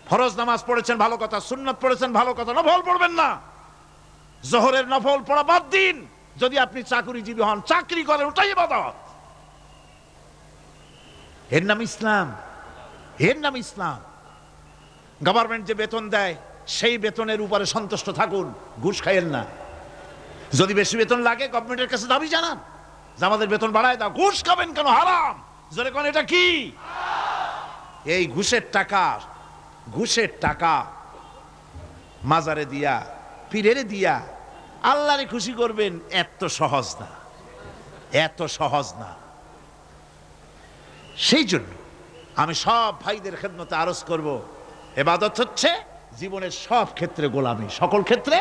Speaker 2: ফরজ নামাজ পড়েছেন ভালো কথা, সুন্নাত পড়েছেন ভালো কথা, নফল পড়বেন না। জোহরের নফল পড়া বাদ দিন। যদি আপনি চাকরিজীবী হন, চাকরি করেন, ওটাই ইবাদত। এর নাম ইসলাম, এর নাম ইসলাম। গভর্নমেন্ট যে বেতন দেয় সেই বেতনের উপরে সন্তুষ্ট থাকুন, ঘুষ খাইয়েন না। যদি বেশি বেতন লাগে গভর্নমেন্টের কাছে দাবি জানান যে আমাদের বেতন বাড়ায় দাও। ঘুষ খাবেন কেন? হারাম। জোরে কোন এটা কি? এই ঘুষের টাকা মাজারে দিয়া, পীরেরে দিয়া আল্লাহরে খুশি করবেন, এত সহজ না, এত সহজ না। সেই জন্য আমি সব ভাইদের খেদমতে আরজ করব, ইবাদত হচ্ছে জীবনের সব ক্ষেত্রে গোলামি, সকল ক্ষেত্রে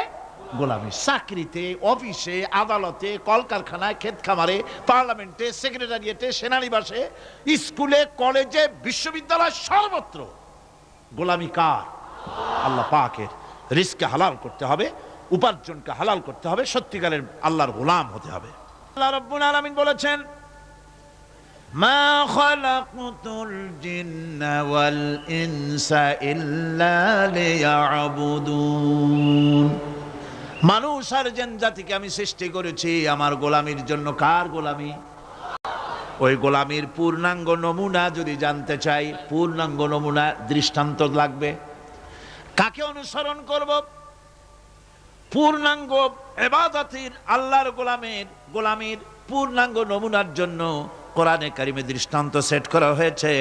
Speaker 2: গোলামি। চাকরিতে, অফিসে, আদালতে, কলকারখানায়, ক্ষেত খামারে, পার্লামেন্টে, সেক্রেটারিয়েটে, সেনানিবাসে, স্কুলে, কলেজে, বিশ্ববিদ্যালয়, সর্বত্র গোলামি কার? আল্লাহ পাকের। রিজকে হালাল করতে হবে, উপার্জনকে হালাল করতে হবে, সত্যিকারের আল্লাহর গোলাম হতে হবে। আল্লাহ রাব্বুল আলামিন বলেছেন, মা খালাকতুল জিন্না ওয়াল ইনসা ইল্লা লিয়াবুদুন। মানুষ আর জিন জাতিকে আমি সৃষ্টি করেছি আমার গোলামির জন্য। কার গোলামি? ওই গোলামির পূর্ণাঙ্গ নমুনা যদি জানতে চাই, পূর্ণাঙ্গ নমুনা দৃষ্টান্ত লাগবে। কাকে অনুসরণ করব? পূর্ণাঙ্গ ইবাদতের, আল্লাহর গোলামির পূর্ণাঙ্গ নমুনার জন্য কোরআনে কারিমে দৃষ্টান্ত সেট করা হয়েছে।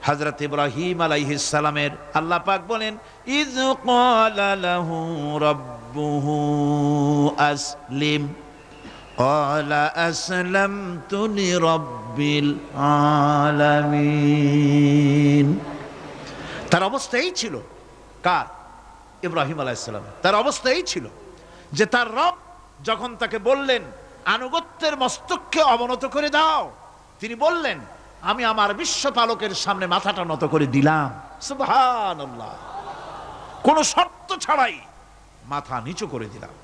Speaker 2: হযরত ইব্রাহিম আলাইহিস সালামের আল্লাহ পাক বলেন, ইয ক্বালা লাহু রাব্বুহু আসলিম ক্বালা আসলামতু লিরাব্বিল আলামিন। তার অবস্থা এই ছিল। কার? ইব্রাহিম আলাইহিস সালাম। তার অবস্থা এই ছিল যে তার রব যখন তাকে বললেন আনুগত্যের মস্তককে অবনত করে দাও, তিনি বললেন আমি আমার বিশ্বপালকের সামনে মাথাটা নত করে দিলাম। সুবহানাল্লাহ। কোন শর্ত ছাড়াই মাথা নিচু করে দিলাম।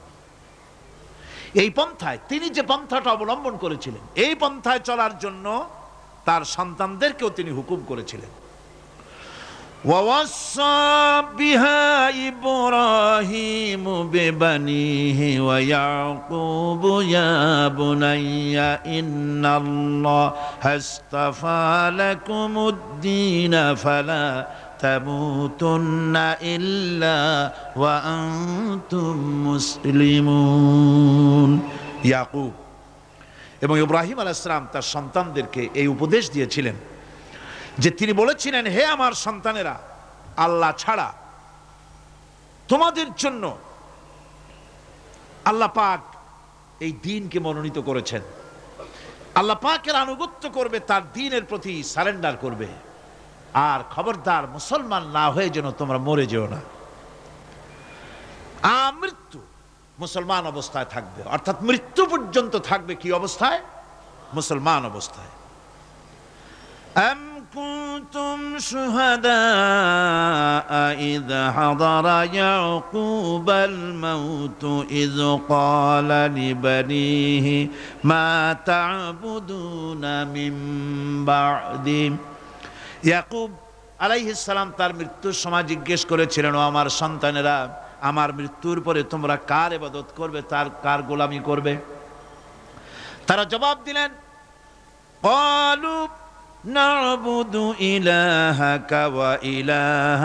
Speaker 2: এই পন্থায়, তিনি যে পন্থাটা অবলম্বন করেছিলেন, এই পন্থায় চলার জন্য তার সন্তানদেরকেও তিনি হুকুম করেছিলেন। ووصى بها إبراهيم ببنيه ويعقوب يا بني إن الله اصطفى لكم الدين فلا تموتن إلا وأنتم مسلمون। ইয়াকুব এবং ইব্রাহিম আলাইহিস সালাম তার সন্তানদেরকে এই উপদেশ দিয়েছিলেন যে তিনি বলেছিলেন, হে আমার সন্তানেরা, আল্লাহ ছাড়া তোমাদের জন্য আল্লাহ পাক এই দ্বীনকে মনোনীত করেছেন। আল্লাহ পাকের আনুগত্য করবে, তার দ্বীনের প্রতি সারেন্ডার করবে। আর খবরদার মুসলমান না হয়ে যেন তোমরা মরে যেও না। আমৃত্যু মুসলমান অবস্থায় থাকবে, অর্থাৎ মৃত্যু পর্যন্ত থাকবে কি অবস্থায়? মুসলমান অবস্থায়। كنتم شهداء إذ حضر يعقوب الموت إذ قال لبنيه ما تعبدون من بعدي। ইয়াকুব আলাইহিস সালাম তার মৃত্যুর সময় জিজ্ঞেস করেছিলেন, ও আমার সন্তানেরা, আমার মৃত্যুর পরে তোমরা কার ইবাদত করবে, তার কার গোলামি করবে? তারা জবাব দিলেন, ক্বালু نعبد إلهك وإله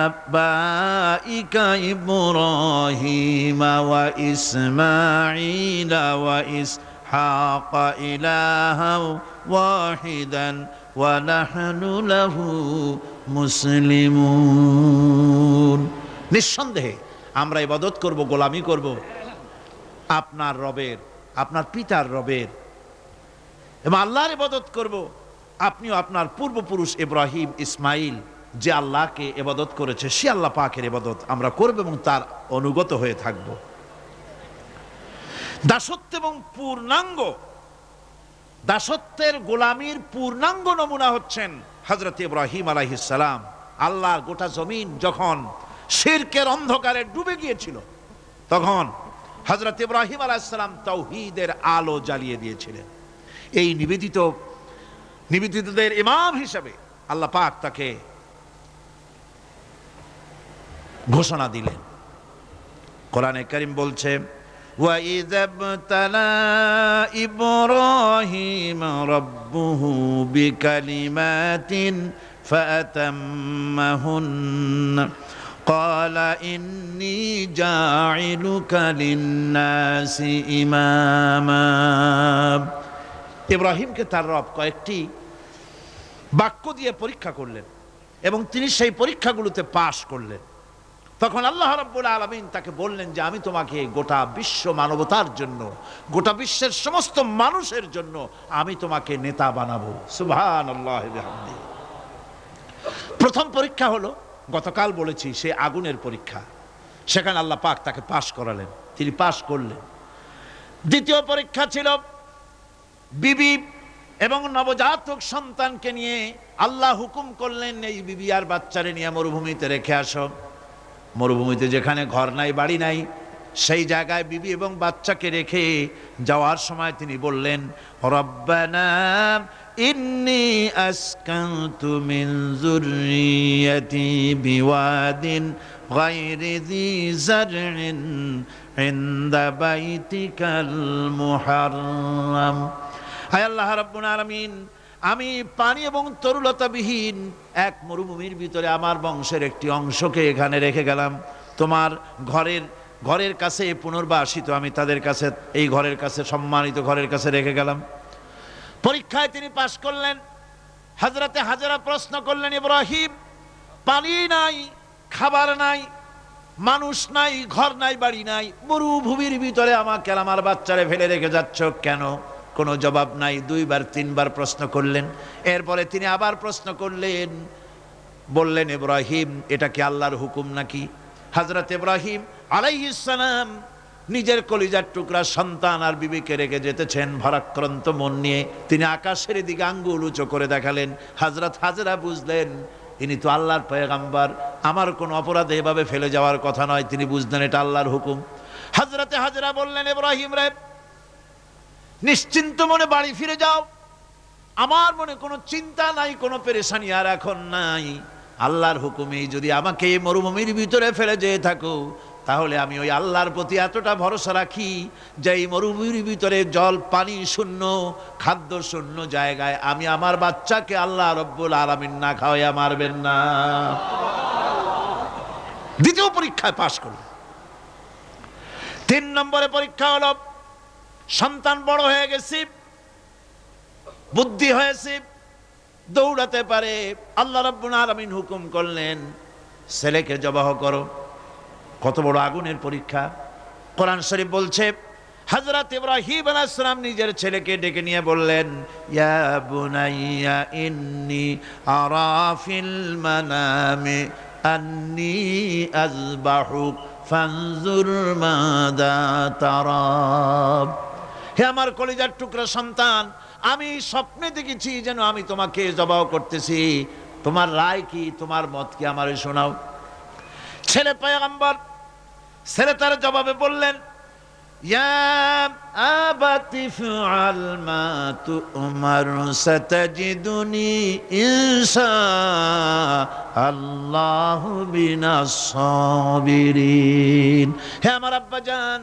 Speaker 2: آبائك إبراهيم وإسماعيل وإسحاق إلها واحدا ونحن له মুসলিমুন। নিঃসন্দেহে আমরা ইবাদত করব, গোলামি করব আপনার রবের, আপনার পিতার রবের, এবং আল্লাহর ইবাদত করব। আপনিও আপনার পূর্বপুরুষ ইব্রাহিম, ইসমাইল যে আল্লাহকে ইবাদত করেছে, সে আল্লাহ পাকের ইবাদত আমরা করব এবং তার অনুগত হয়ে থাকব। দাসত্ব এবং দাসত্বের গোলামির পূর্ণাঙ্গ নমুনা হচ্ছেন হযরত ইব্রাহিম আলাইহিস সালাম। আল্লাহর গোটা জমিন যখন শিরকের অন্ধকারে ডুবে গিয়েছিল, তখন হযরত ইব্রাহিম আলাইহিস সালাম তাওহীদের আলো জ্বালিয়ে দিয়েছিলেন। এই নিবেদিতদের ইমাম হিসেবে আল্লাহ পাক তাকে ঘোষণা দিলেন। কোরআনে কারীম বলছে, وَإِذَا ابْتَلَى إِبْرَاهِيمَ رَبُّهُ بِكَلِمَاتٍ فَأَتَمَّهُنَّ قَالَ إِنِّي جَاعِلُكَ لِلنَّاسِ إِمَامًا। ইব্রাহিমকে তার রব কয়েকটি বাক্য দিয়ে পরীক্ষা করলেন এবং তিনি সেই পরীক্ষাগুলোতে পাশ করলেন। তখন আল্লাহ রাব্বুল আলামিন তাকে বললেন যে আমি তোমাকে গোটা বিশ্ব মানবতার জন্য, গোটা বিশ্বের সমস্ত মানুষের জন্য আমি তোমাকে নেতা বানাবো। সুবহানাল্লাহি ওয়া বিহামদিহি। প্রথম পরীক্ষা হলো, গতকাল বলেছি, সে আগুনের পরীক্ষা। সেখানে আল্লাহ পাক তাকে পাশ করালেন, তিনি পাশ করলেন। দ্বিতীয় পরীক্ষা ছিল বিবি এবং নবজাতক সন্তানকে নিয়ে আল্লাহ হুকুম করলেন, এই বিবি আর বাচ্চারে নিয়ে মরুভূমিতে রেখে আসো। মরুভূমিতে যেখানে ঘর নাই, বাড়ি নাই, সেই জায়গায় বিবি এবং বাচ্চাকে রেখে যাওয়ার সময় তিনি বললেন, রব্বানা ইন্নী আসকানতু মিন যুররিয়াতি বিওয়াদিন গায়রি যী যারইন ইনদা বাইতিকাল মুহাররাম। হায় আল্লাহ রাব্বুল আলামিন, আমি পানি এবং তরুলতাবিহীন এক মরুভূমির ভিতরে আমার বংশের একটি অংশকে এখানে রেখে গেলাম। তোমার ঘরের কাছে পুনর্বাসিত আমি তাদের কাছে, এই ঘরের কাছে, সম্মানিত ঘরের কাছে রেখে গেলাম। পরীক্ষায় তিনি পাশ করলেন। হযরতে হাজেরা প্রশ্ন করলেন, ইব্রাহিম, পানি নাই, খাবার নাই, মানুষ নাই, ঘর নাই, বাড়ি নাই, মরুভূমির ভিতরে আমাকে আমার বাচ্চারে ফেলে রেখে যাচ্ছ কেন? কোনো জবাব নাই। দুইবার তিনবার প্রশ্ন করলেন। এরপরে তিনি আবার প্রশ্ন করলেন, বললেন, ইব্রাহিম, এটা কি আল্লাহর হুকুম নাকি? হযরত ইব্রাহিম আলাইহিস সালাম নিজের কলিজার টুকরা সন্তান আর বিবিকে রেখে যেতেছেন ভারাক্রান্ত মন নিয়ে। তিনি আকাশের দিকে আঙ্গুল উঁচু করে দেখালেন। হযরত হাজেরা বুঝলেন ইনি তো আল্লাহর পয়গম্বর, আমার কোনো অপরাধে এভাবে ফেলে যাওয়ার কথা নয়। তিনি বুঝলেন এটা আল্লাহর হুকুম। হযরতে হাজেরা বললেন, ইব্রাহিম রে, নিশ্চিন্ত মনে বাড়ি ফিরে যাও। আমার মনে কোনো চিন্তা নাই, কোনো পেরেশানি আর এখন নাই। আল্লাহর হুকুমেই যদি আমাকে এই মরুভূমির ভিতরে ফেলে যেয়ে থাকো, তাহলে আমি ওই আল্লাহর প্রতি এতটা ভরসা রাখি যে এই মরুভূমির ভিতরে জল পানি শূন্য, খাদ্য শূন্য জায়গায় আমি আমার বাচ্চাকে আল্লাহ রব্বুল আলামিন না খাওয়াইয়া মারবেন না। দ্বিতীয় পরীক্ষায় পাশ করল। 3 নম্বরে পরীক্ষা হলো, সন্তান বড় হয়ে গেছে, বুদ্ধি হয়েছে, দৌড়াতে পারে। আল্লাহ রাব্বুল আলামিন হুকুম করলেন, ছেলেকে জবাহ করো। কত বড় আগুনের পরীক্ষা! কোরআন শরীফ বলছে, হযরত ইব্রাহিম আলাইহিস সালাম নিজের ছেলেকে ডেকে নিয়ে বললেন, ইয়া বুনাইয়া ইন্নী আরা ফিল মানামি আন্নী আযবাহুক ফানজুর মাযা তারা। হে আমার কলিজার টুকরা সন্তান, আমি স্বপ্নে দেখেছি যেন আমি তোমাকে জবাহ করতেছি। তোমার রায় কি, তোমার মত কি, আমারে শোনাও। ছেলে পয়গম্বর, ছেলে তার জবাবে বললেন, ইয়া আবাতি ফাআল মা তু'মার সাতাজিদুনি ইনশাআল্লাহু মিনাস সাবিরিন। হে আমার আব্বাজান,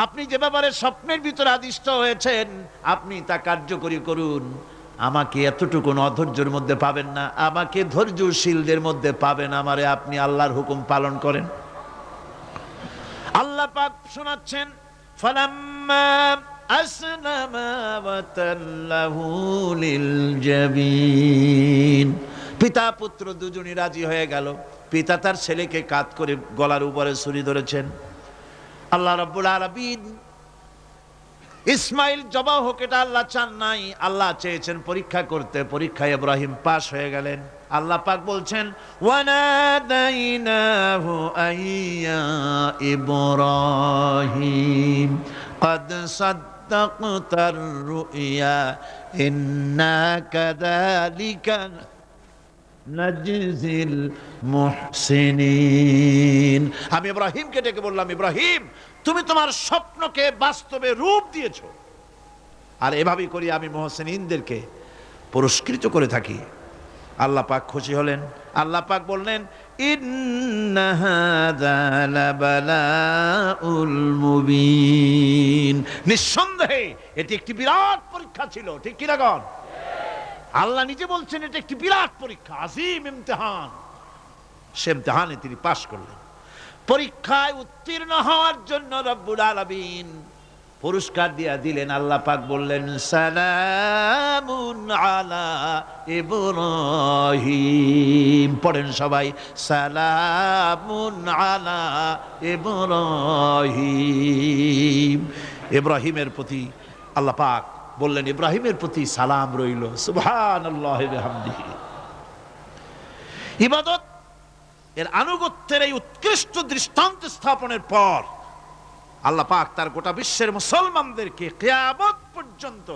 Speaker 2: আপনি যে ব্যাপারে স্বপ্নের ভিতরে আদিষ্ট হয়েছেন, আপনি তা কার্যকরী করুন। আমাকে এতটুকু অধৈর্যের মধ্যে পাবেন না, আমাকে ধৈর্যশীলদের মধ্যে পাবেন। আমারে আপনি আল্লাহর হুকুম পালন করেন। আল্লাহ পাক শোনাচ্ছেন, ফালাম্মা আসলামা ওয়া তাল্লাহু লিল জাবিন। পিতা পুত্র দুজনই রাজি হয়ে গেল। পিতা তার ছেলেকে কাঁধ করে গলার উপরে ছুরি ধরেছেন। আল্লাহ রাব্বুল আলামিন ইসমাইল জবাহ হোক, এটা আল্লাহ চান নাই, আল্লাহ চেয়েছেন পরীক্ষা করতে। পরীক্ষায় ইব্রাহিম পাশ হয়ে গেলেন। আল্লাহ পাক বলছেন, ওয়ানাদাইনাহু আইয়া ইব্রাহিম ক্বাদ সাদ্দাকতার রুইয়া ইন্না কাযালিকা নাজিজিল মুহসিনিন। আমি ইব্রাহিমকে ডেকে বললাম, ইব্রাহিম তুমি তোমার স্বপ্নকে বাস্তবে রূপ দিয়েছো, আর এভাবেই করি আমি মুহসিনিনদেরকে পুরস্কৃত করে থাকি। আল্লাহ পাক খুশি হলেন। আল্লাহ পাক বললেন, ইন্না হাযা লাবালাউল মুবিন, নিঃসন্দেহে এটি একটি বিরাট পরীক্ষা ছিল। ঠিক কি না গণ? আল্লাহ নিজে বলছেন এটা একটি বিরাট পরীক্ষা, আজিম ইমতিহান। সে ইমতিহানে তিনি পাশ করলেন। পরীক্ষায় উত্তীর্ণ হওয়ার জন্য রব্বুল আলামিন পুরস্কার দিয়া দিলেন। আল্লাহ পাক বললেন, সালামুন আলা ইব্রাহিম। পড়েন সবাই, সালামুন আলা ইব্রাহিম। ইব্রাহিমের প্রতি আল্লাহ পাক বললেন, ইব্রাহিমের প্রতি সালাম রইল। সুবহানাল্লাহি ওয়া বিহামদিহি। ইবাদত এর আনুগত্যের এই উৎকৃষ্ট দৃষ্টান্ত স্থাপনের পর আল্লাহ পাক তার গোটা বিশ্বের মুসলমানদেরকে কিয়ামত পর্যন্ত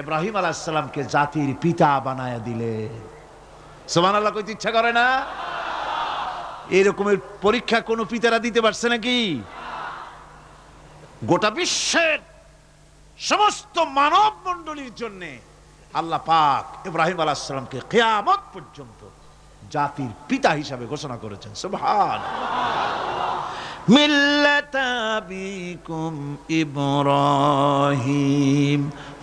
Speaker 2: ইব্রাহিম আলাইহিস সালামকে জাতির পিতা বানায়া দিলেন। সুবহানাল্লাহ কইতে ইচ্ছা করে না? এরকমের পরীক্ষা কোন পিতারা দিতে পারছে নাকি? গোটা বিশ্বের সমস্ত মানব মণ্ডলীর জন্য আল্লাহ পাক ইব্রাহিম আলাইহিস সালামকে কিয়ামত পর্যন্ত জাতির পিতা হিসাবে ঘোষণা করেছেন। সুবহানাল্লাহ। মিল্লাতা আবিকুম ইব্রাহিম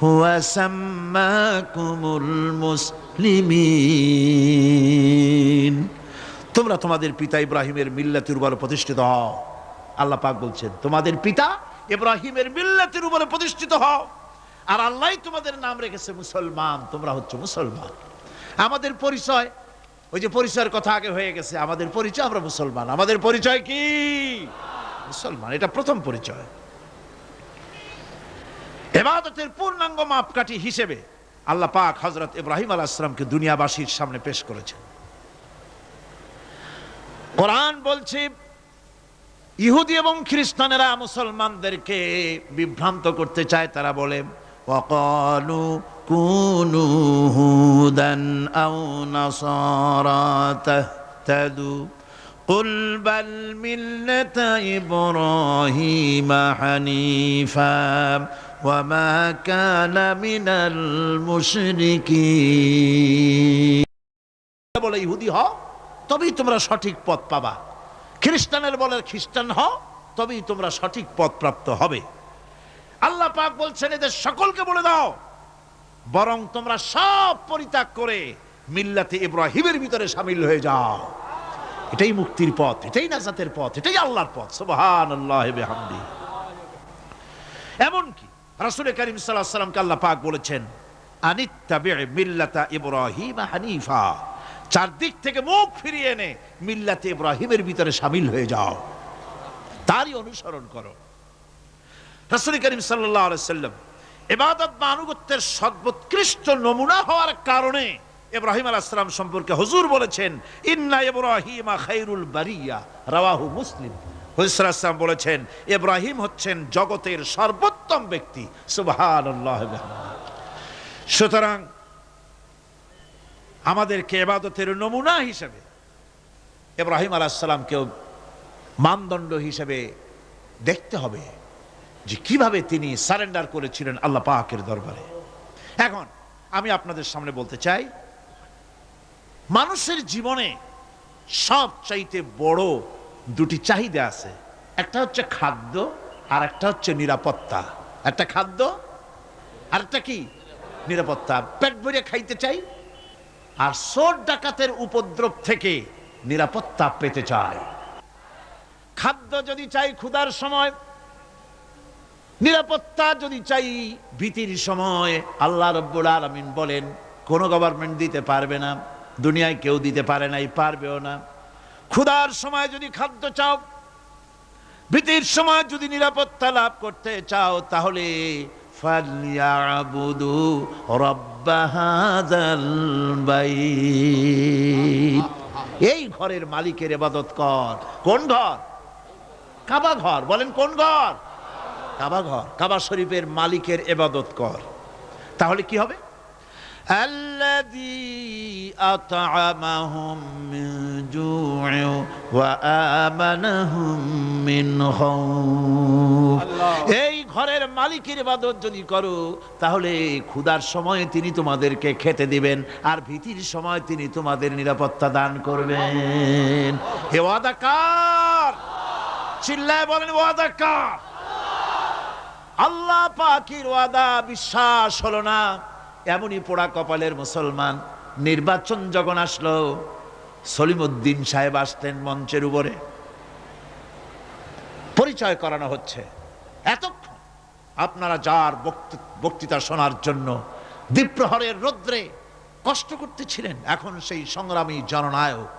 Speaker 2: হুয়া সাম্মাকুমুল মুসলিমিন। তোমরা তোমাদের পিতা ইব্রাহিমের মিল্লাতের উপর প্রতিষ্ঠিত হও। আল্লাহ পাক বলছেন, তোমাদের পিতা ইব্রাহিমের মিল্লাতের উপর প্রতিষ্ঠিত হও, আর আল্লাহই তোমাদের নাম রেখেছে মুসলমান। তোমরা হচ্ছে মুসলমান। আমাদের পরিচয়, ওই যে পরিচয়ের কথা আগে হয়ে গেছে, আমাদের পরিচয় আমরা মুসলমান। আমাদের পরিচয় কি? মুসলমান। এটা প্রথম পরিচয়। ইবাদতের পূর্ণাঙ্গ মাপকাঠি হিসেবে আল্লাহ পাক হযরত ইব্রাহিম আলাইহিস সালামকে দুনিয়াবাসীর সামনে পেশ করেছেন। কোরআন বলছে, ইহুদি এবং খ্রিস্টানেরা মুসলমানদেরকে বিভ্রান্ত করতে চায়। তারা বলে, ওয়াকালু কুনু হুদান আও নাসারা তাহতাদু কুল বাল মিল্লাতা ইব্রাহিমা হানিফা ওয়া মা কানা মিনাল মুশরিকিন। বলে ইহুদি হও, তবেই তোমরা সঠিক পথ পাবা। খ্রিস্টানের বলে খ্রিস্টান হও, তবেই তোমরা সঠিক পথ প্রাপ্ত হবে। আল্লাহ পাক বলছেন, এদের সকলকে বলে দাও, বরং তোমরা সব পরিত্যাগ করে মিল্লাতে ইব্রাহিমের ভিতরে শামিল হয়ে যাও। এটাই মুক্তির পথ, এটাই নাজাতের পথ, এটাই আল্লাহর পথ। সুবহানাল্লাহি ওয়া বিহামদিহি। এমনকি রাসূল কারীম সাল্লাল্লাহু আলাইহি ওয়াসাল্লামকে আল্লাহ পাক বলেছেন, আনিত্তাবি' মিল্লাতা ইব্রাহিমা হানিফা। চারদিক থেকে মুখ ফিরিয়ে এনে মিল্লাতে ইব্রাহিমের ভিতরে শামিল হয়ে যাও, তারই অনুসরণ করো। রাসূল কারীম সাল্লাল্লাহু আলাইহি ওয়াসাল্লাম ইবাদত বা আনুগত্যের সর্বোৎকৃষ্ট নমুনা হওয়ার কারণে ইব্রাহিম আলাইহিস সালাম সম্পর্কে হুজুর বলেছেন, ইন্না ইব্রাহিমা খায়রুল বারিয়া, রাওয়াহু মুসলিম। হুজুর সাল্লাল্লাহু আলাইহি ওয়াসাল্লাম বলেছেন, ইব্রাহিম হচ্ছেন জগতের সর্বোত্তম ব্যক্তি। সুবহানাল্লাহ। সুতরাং আমাদেরকে ইবাদতের নমুনা হিসেবে ইব্রাহিম আলাইহিস সালামকেও মানদণ্ড হিসেবে দেখতে হবে, যে কিভাবে তিনি সারেন্ডার করেছিলেন আল্লাহ পাকের দরবারে। এখন আমি আপনাদের সামনে বলতে চাই, মানুষের জীবনে সবচাইতে বড় দুটি চাহিদা আছে। একটা হচ্ছে খাদ্য, আর একটা হচ্ছে নিরাপত্তা। একটা খাদ্য, আর একটা কি? নিরাপত্তা। পেট ভরে খাইতে চাই, আর চোর ডাকাতের উপদ্রব থেকে নিরাপত্তা পেতে চাই। খাদ্য যদি চাই ক্ষুধার সময়, নিরাপত্তা যদি চাই ভীতির সময়। আল্লাহ রাব্বুল আলামিন বলেন, কোন গভর্নমেন্ট দিতে পারবে না, দুনিয়ায় কেউ দিতে পারে নাই, পারবেও না। ক্ষুধার সময় যদি খাদ্য চাও, ভীতির সময় যদি নিরাপত্তা লাভ করতে চাও, তাহলে ফালইয়াবুদু রাব্ব হাযাল বাইত, এই ঘরের মালিকের ইবাদত কর। কোন ঘর? কাবা ঘর। বলেন কোন ঘর? কাবা ঘর। কাবা শরীফের মালিকের ইবাদত কর। তাহলে কি হবে? আল্লাযী আতআমাহুম মিন জু'ই ওয়া আমানাহুম মিন খাউফ। এই ঘরের মালিকের ইবাদত যদি করো তাহলে ক্ষুধার সময় তিনি তোমাদেরকে খেতে দিবেন, আর ভীতির সময় তিনি তোমাদের নিরাপত্তা দান করবেন। হে ওয়াদা কার? চিল্লায় বলেন ওয়াদা কার? আল্লাহ পাকের ওয়াদা বিশ্বাস হলো না, এমনই পোড়া কপালের মুসলমান। নির্বাচন যখন আসলো, সলিমউদ্দিন সাহেব আসতেন মঞ্চের উপরে, পরিচয় করানো হচ্ছে। এতক্ষণ আপনারা যার বক্তৃতা শোনার জন্য দ্বীপ্রহরের রৌদ্রে কষ্ট করতেছিলেন, এখন সেই সংগ্রামী জননায়ক,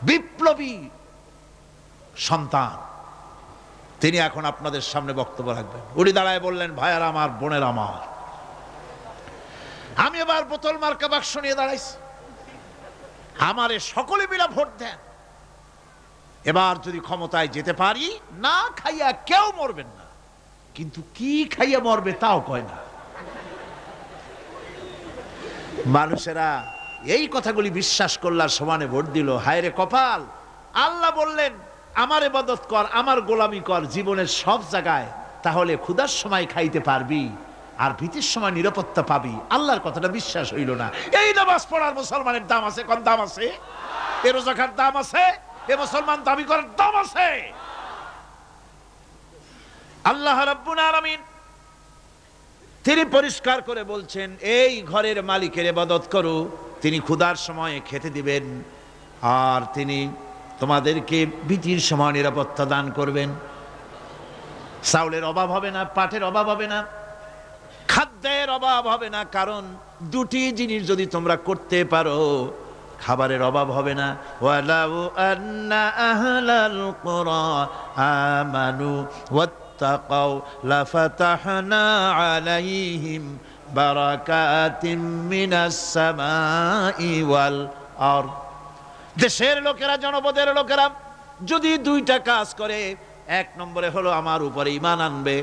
Speaker 2: বিপ্লবী সন্তান, তিনি এখন আপনাদের সামনে বক্তব্য রাখবেন। উনি দাঁড়ায় বললেন, ভাইয়ার আমার, বোনের আমার, আমি এবার বোতল মার্কা বাক্স নিয়ে দাঁড়াইছি, আমারে সকলে মিলে ভোট দেন। এবার যদি ক্ষমতায় যেতে পারি, না খাইয়া কেউ মরবেন না, কিন্তু কি খাইয়া মরবে তাও কয় না। মানুষেরা এই কথাগুলি বিশ্বাস করলার সমানে ভোট দিল। হায় রে কপাল! আল্লাহ বললেন, আমার ইবাদত কর, আমার গোলামি কর জীবনের সব জায়গায়, তাহলে ক্ষুধার সময় খাইতে পারবি আর ভীতির সময় নিরাপত্তা পাবি। আল্লাহর কথাটা বিশ্বাস হইল না। এই নামাজ পড়ার মুসলমানের দাম আছে, কোন দাম আছে? এ রোজা রাখার দাম আছে, এ মুসলমান দাবি করার দাম আছে। আল্লাহ রাব্বুল আলামিন তিনি পরিষ্কার করে বলছেন, এই ঘরের মালিকের ইবাদত করো, তিনি ক্ষুধার সময় খেতে দিবেন, আর তিনি তোমাদেরকে ভীতির সময় নিরাপত্তা দান করবেন। চাউলের অভাব হবে না, পাটের অভাব হবে না, খাদ্যের অভাব হবে না, কারণ দুটি জিনিস যদি তোমরা করতে পারো, খাবারের অভাব হবে না। ওয়ালাউ আন্না আহলাল কুরা আমানু ওয়াত্তাকাউ লাফাতাহনা আলাইহিম বারাকাতিম মিনাস সামাই ওয়াল আরদ। দেশের লোকেরা, জনপদের লোকেরা যদি দুইটা কাজ করে, এক নম্বরে হলো আমার উপরে ঈমান আনবে,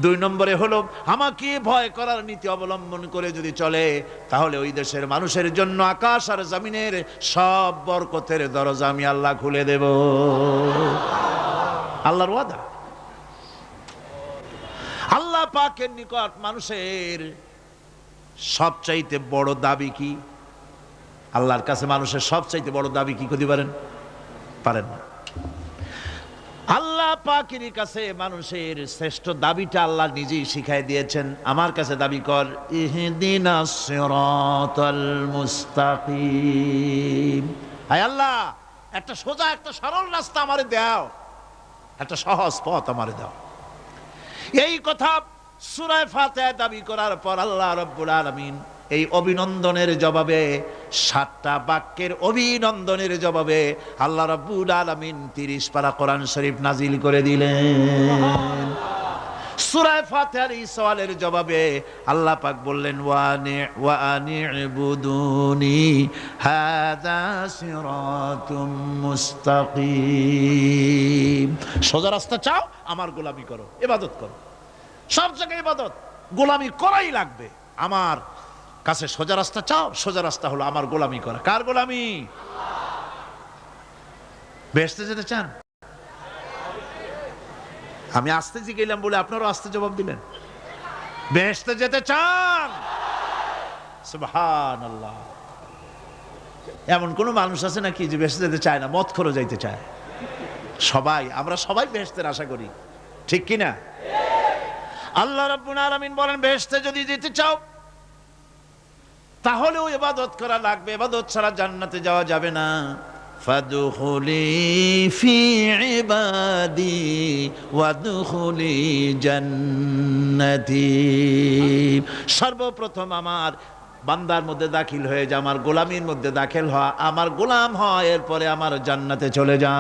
Speaker 2: দুই নম্বরে হলো আমাকে ভয় করার নীতি অবলম্বন করে যদি চলে, তাহলে ওই দেশের মানুষের জন্য আকাশ আর জমিনের সব বরকতের দরজা আমি আল্লাহ খুলে দেব। আল্লাহর ওয়াদা। আল্লাহ পাকের নিকট মানুষের সবচাইতে বড় দাবি কি? আল্লাহর কাছে মানুষের সবচাইতে বড় দাবি কি করতে পারেন? পারেন না। আল্লাহ পাকের কাছে মানুষের শ্রেষ্ঠ দাবিটা আল্লাহ নিজেই শিখাই দিয়েছেন। আমার কাছে দাবি কর, ইহদিনাস সিরাতাল মুস্তাকিম। হায় আল্লাহ, একটা সোজা, একটা সরল রাস্তা আমারে দাও, একটা সহজ পথ আমারে দাও। এই কথা সূরা ফাতিহা দাবি করার পর আল্লাহ রাব্বুল আলামিন এই অভিনন্দনের জবাবে, 7টা বাক্যের অভিনন্দনের জবাবে আল্লাহ রাব্বুল আলামিন 30 পারা কোরআন শরীফ নাজিল করে দিলেন। সূরা ফাতিহার এই সওয়ালের জবাবে আল্লাহ পাক বললেন, ওয়া আনি'বুদুনি হাযা সিরাতুম মুস্তাকিম। সোজা রাস্তা চাও, আমার গোলামি করো, ইবাদত করো। সব জায়গায় ইবাদত, গোলামি করাই লাগবে। আমার কাছে সোজা রাস্তা চাও, সোজা রাস্তা হলো আমার গোলামি করা। কার গোলামি? বেহেশতে যেতে চান? আমি আস্তে জিজ্ঞেলাম বলে আপনারও আস্তে জবাব দিলেন। বেহেশতে যেতে চান? সুবহানাল্লাহ। এমন কোন মানুষ আছে নাকি যে বেহেশতে যেতে চায় না? মদ খোর যাইতে চায়। সবাই, আমরা সবাই বেহেশতের আশা করি, ঠিক কিনা? আল্লাহ রাব্বুল আলামিন বলেন, বেহেশতে যদি যেতে চাও তাহলেও ইবাদত করা লাগবে, ইবাদত ছাড়া জান্নাতে যাওয়া যাবে না। ফাদখুলি ফি ইবাদি ওয়াদখুলি জান্নাতি। সর্বপ্রথম আমার বান্দার মধ্যে দাখিল হয়ে যা, আমার গোলামির মধ্যে দাখিল হওয়া, আমার গোলাম হয়, এরপরে আমার জান্নাতে চলে যা।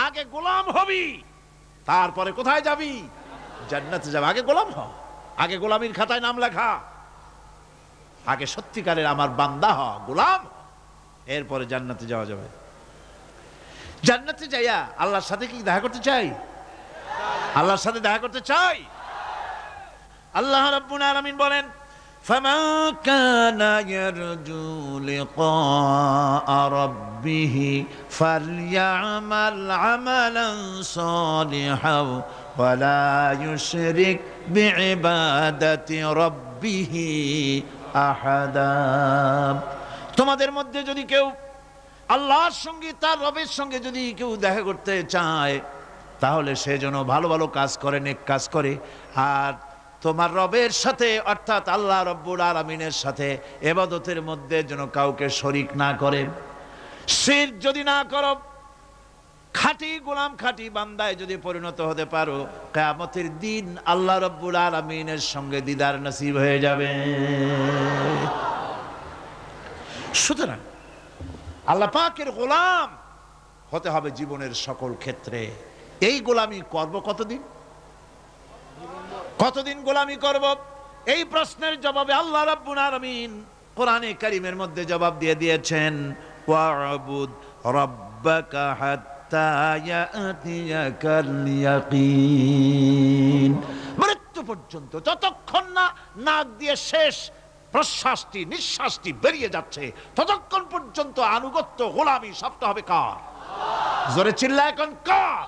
Speaker 2: আগে গোলাম হবি, তারপরে কোথায় যাবি? জান্নাতে যাবে। আগে গোলাম হ, আগে গোলামির খাতায় নাম লেখা, আগে সত্যিকারের আমার বান্দা হ, গোলাম, এরপরে জান্নাতে যাওয়া যাবে। জান্নাতে যাইয়া আল্লাহর সাথে কি দেখা করতে চাই? আল্লাহর সাথে দেখা করতে চাই। আল্লাহ রাব্বুল আলামিন বলেন, فمن كان يرجو لقاء ربه فليعمل عملا صالحا ولا يشرك بعبادة ربه أحدا। তোমাদের মধ্যে যদি কেউ আল্লাহর সঙ্গে তার রবের সঙ্গে যদি কেউ দেখা করতে চায় তাহলে সে যেন ভালো ভালো কাজ করে, নেক কাজ করে, আর তোমার রবের সাথে অর্থাৎ আল্লাহ রব্বুল আলামিনের সাথে ইবাদতের মধ্যে যেন কাউকে শরীক না করে। শিরক যদি না করো, খাঁটি গোলাম খাঁটি বান্দায় যদি পরিণত হতে পারো, কিয়ামতের দিন আল্লাহ রব্বুল আলামিনের সঙ্গে দিদার নসিব হয়ে যাবে। সুতরাং আল্লাহ পাকের গোলাম হতে হবে জীবনের সকল ক্ষেত্রে। এই গোলামি করব কতদিন? কতদিন গোলামি করব? এই প্রশ্নের জবাবে আল্লাহ রাব্বুল আলামিন কোরআনে কারীমের মধ্যে জবাব দিয়ে দিয়েছেন, ওয়া'বুদ রাব্বাকা হাত্তা ইয়াতিয়াকাল ইয়াকিন। মৃত্যু পর্যন্ত যতক্ষণ না নাক দিয়ে শেষ প্রশ্বাসটি নিঃশ্বাসটি বেরিয়ে যাচ্ছে ততক্ষণ পর্যন্ত আনুগত্য গোলামি সবটা হবে কার? জোরে চিল্লা এখন কার?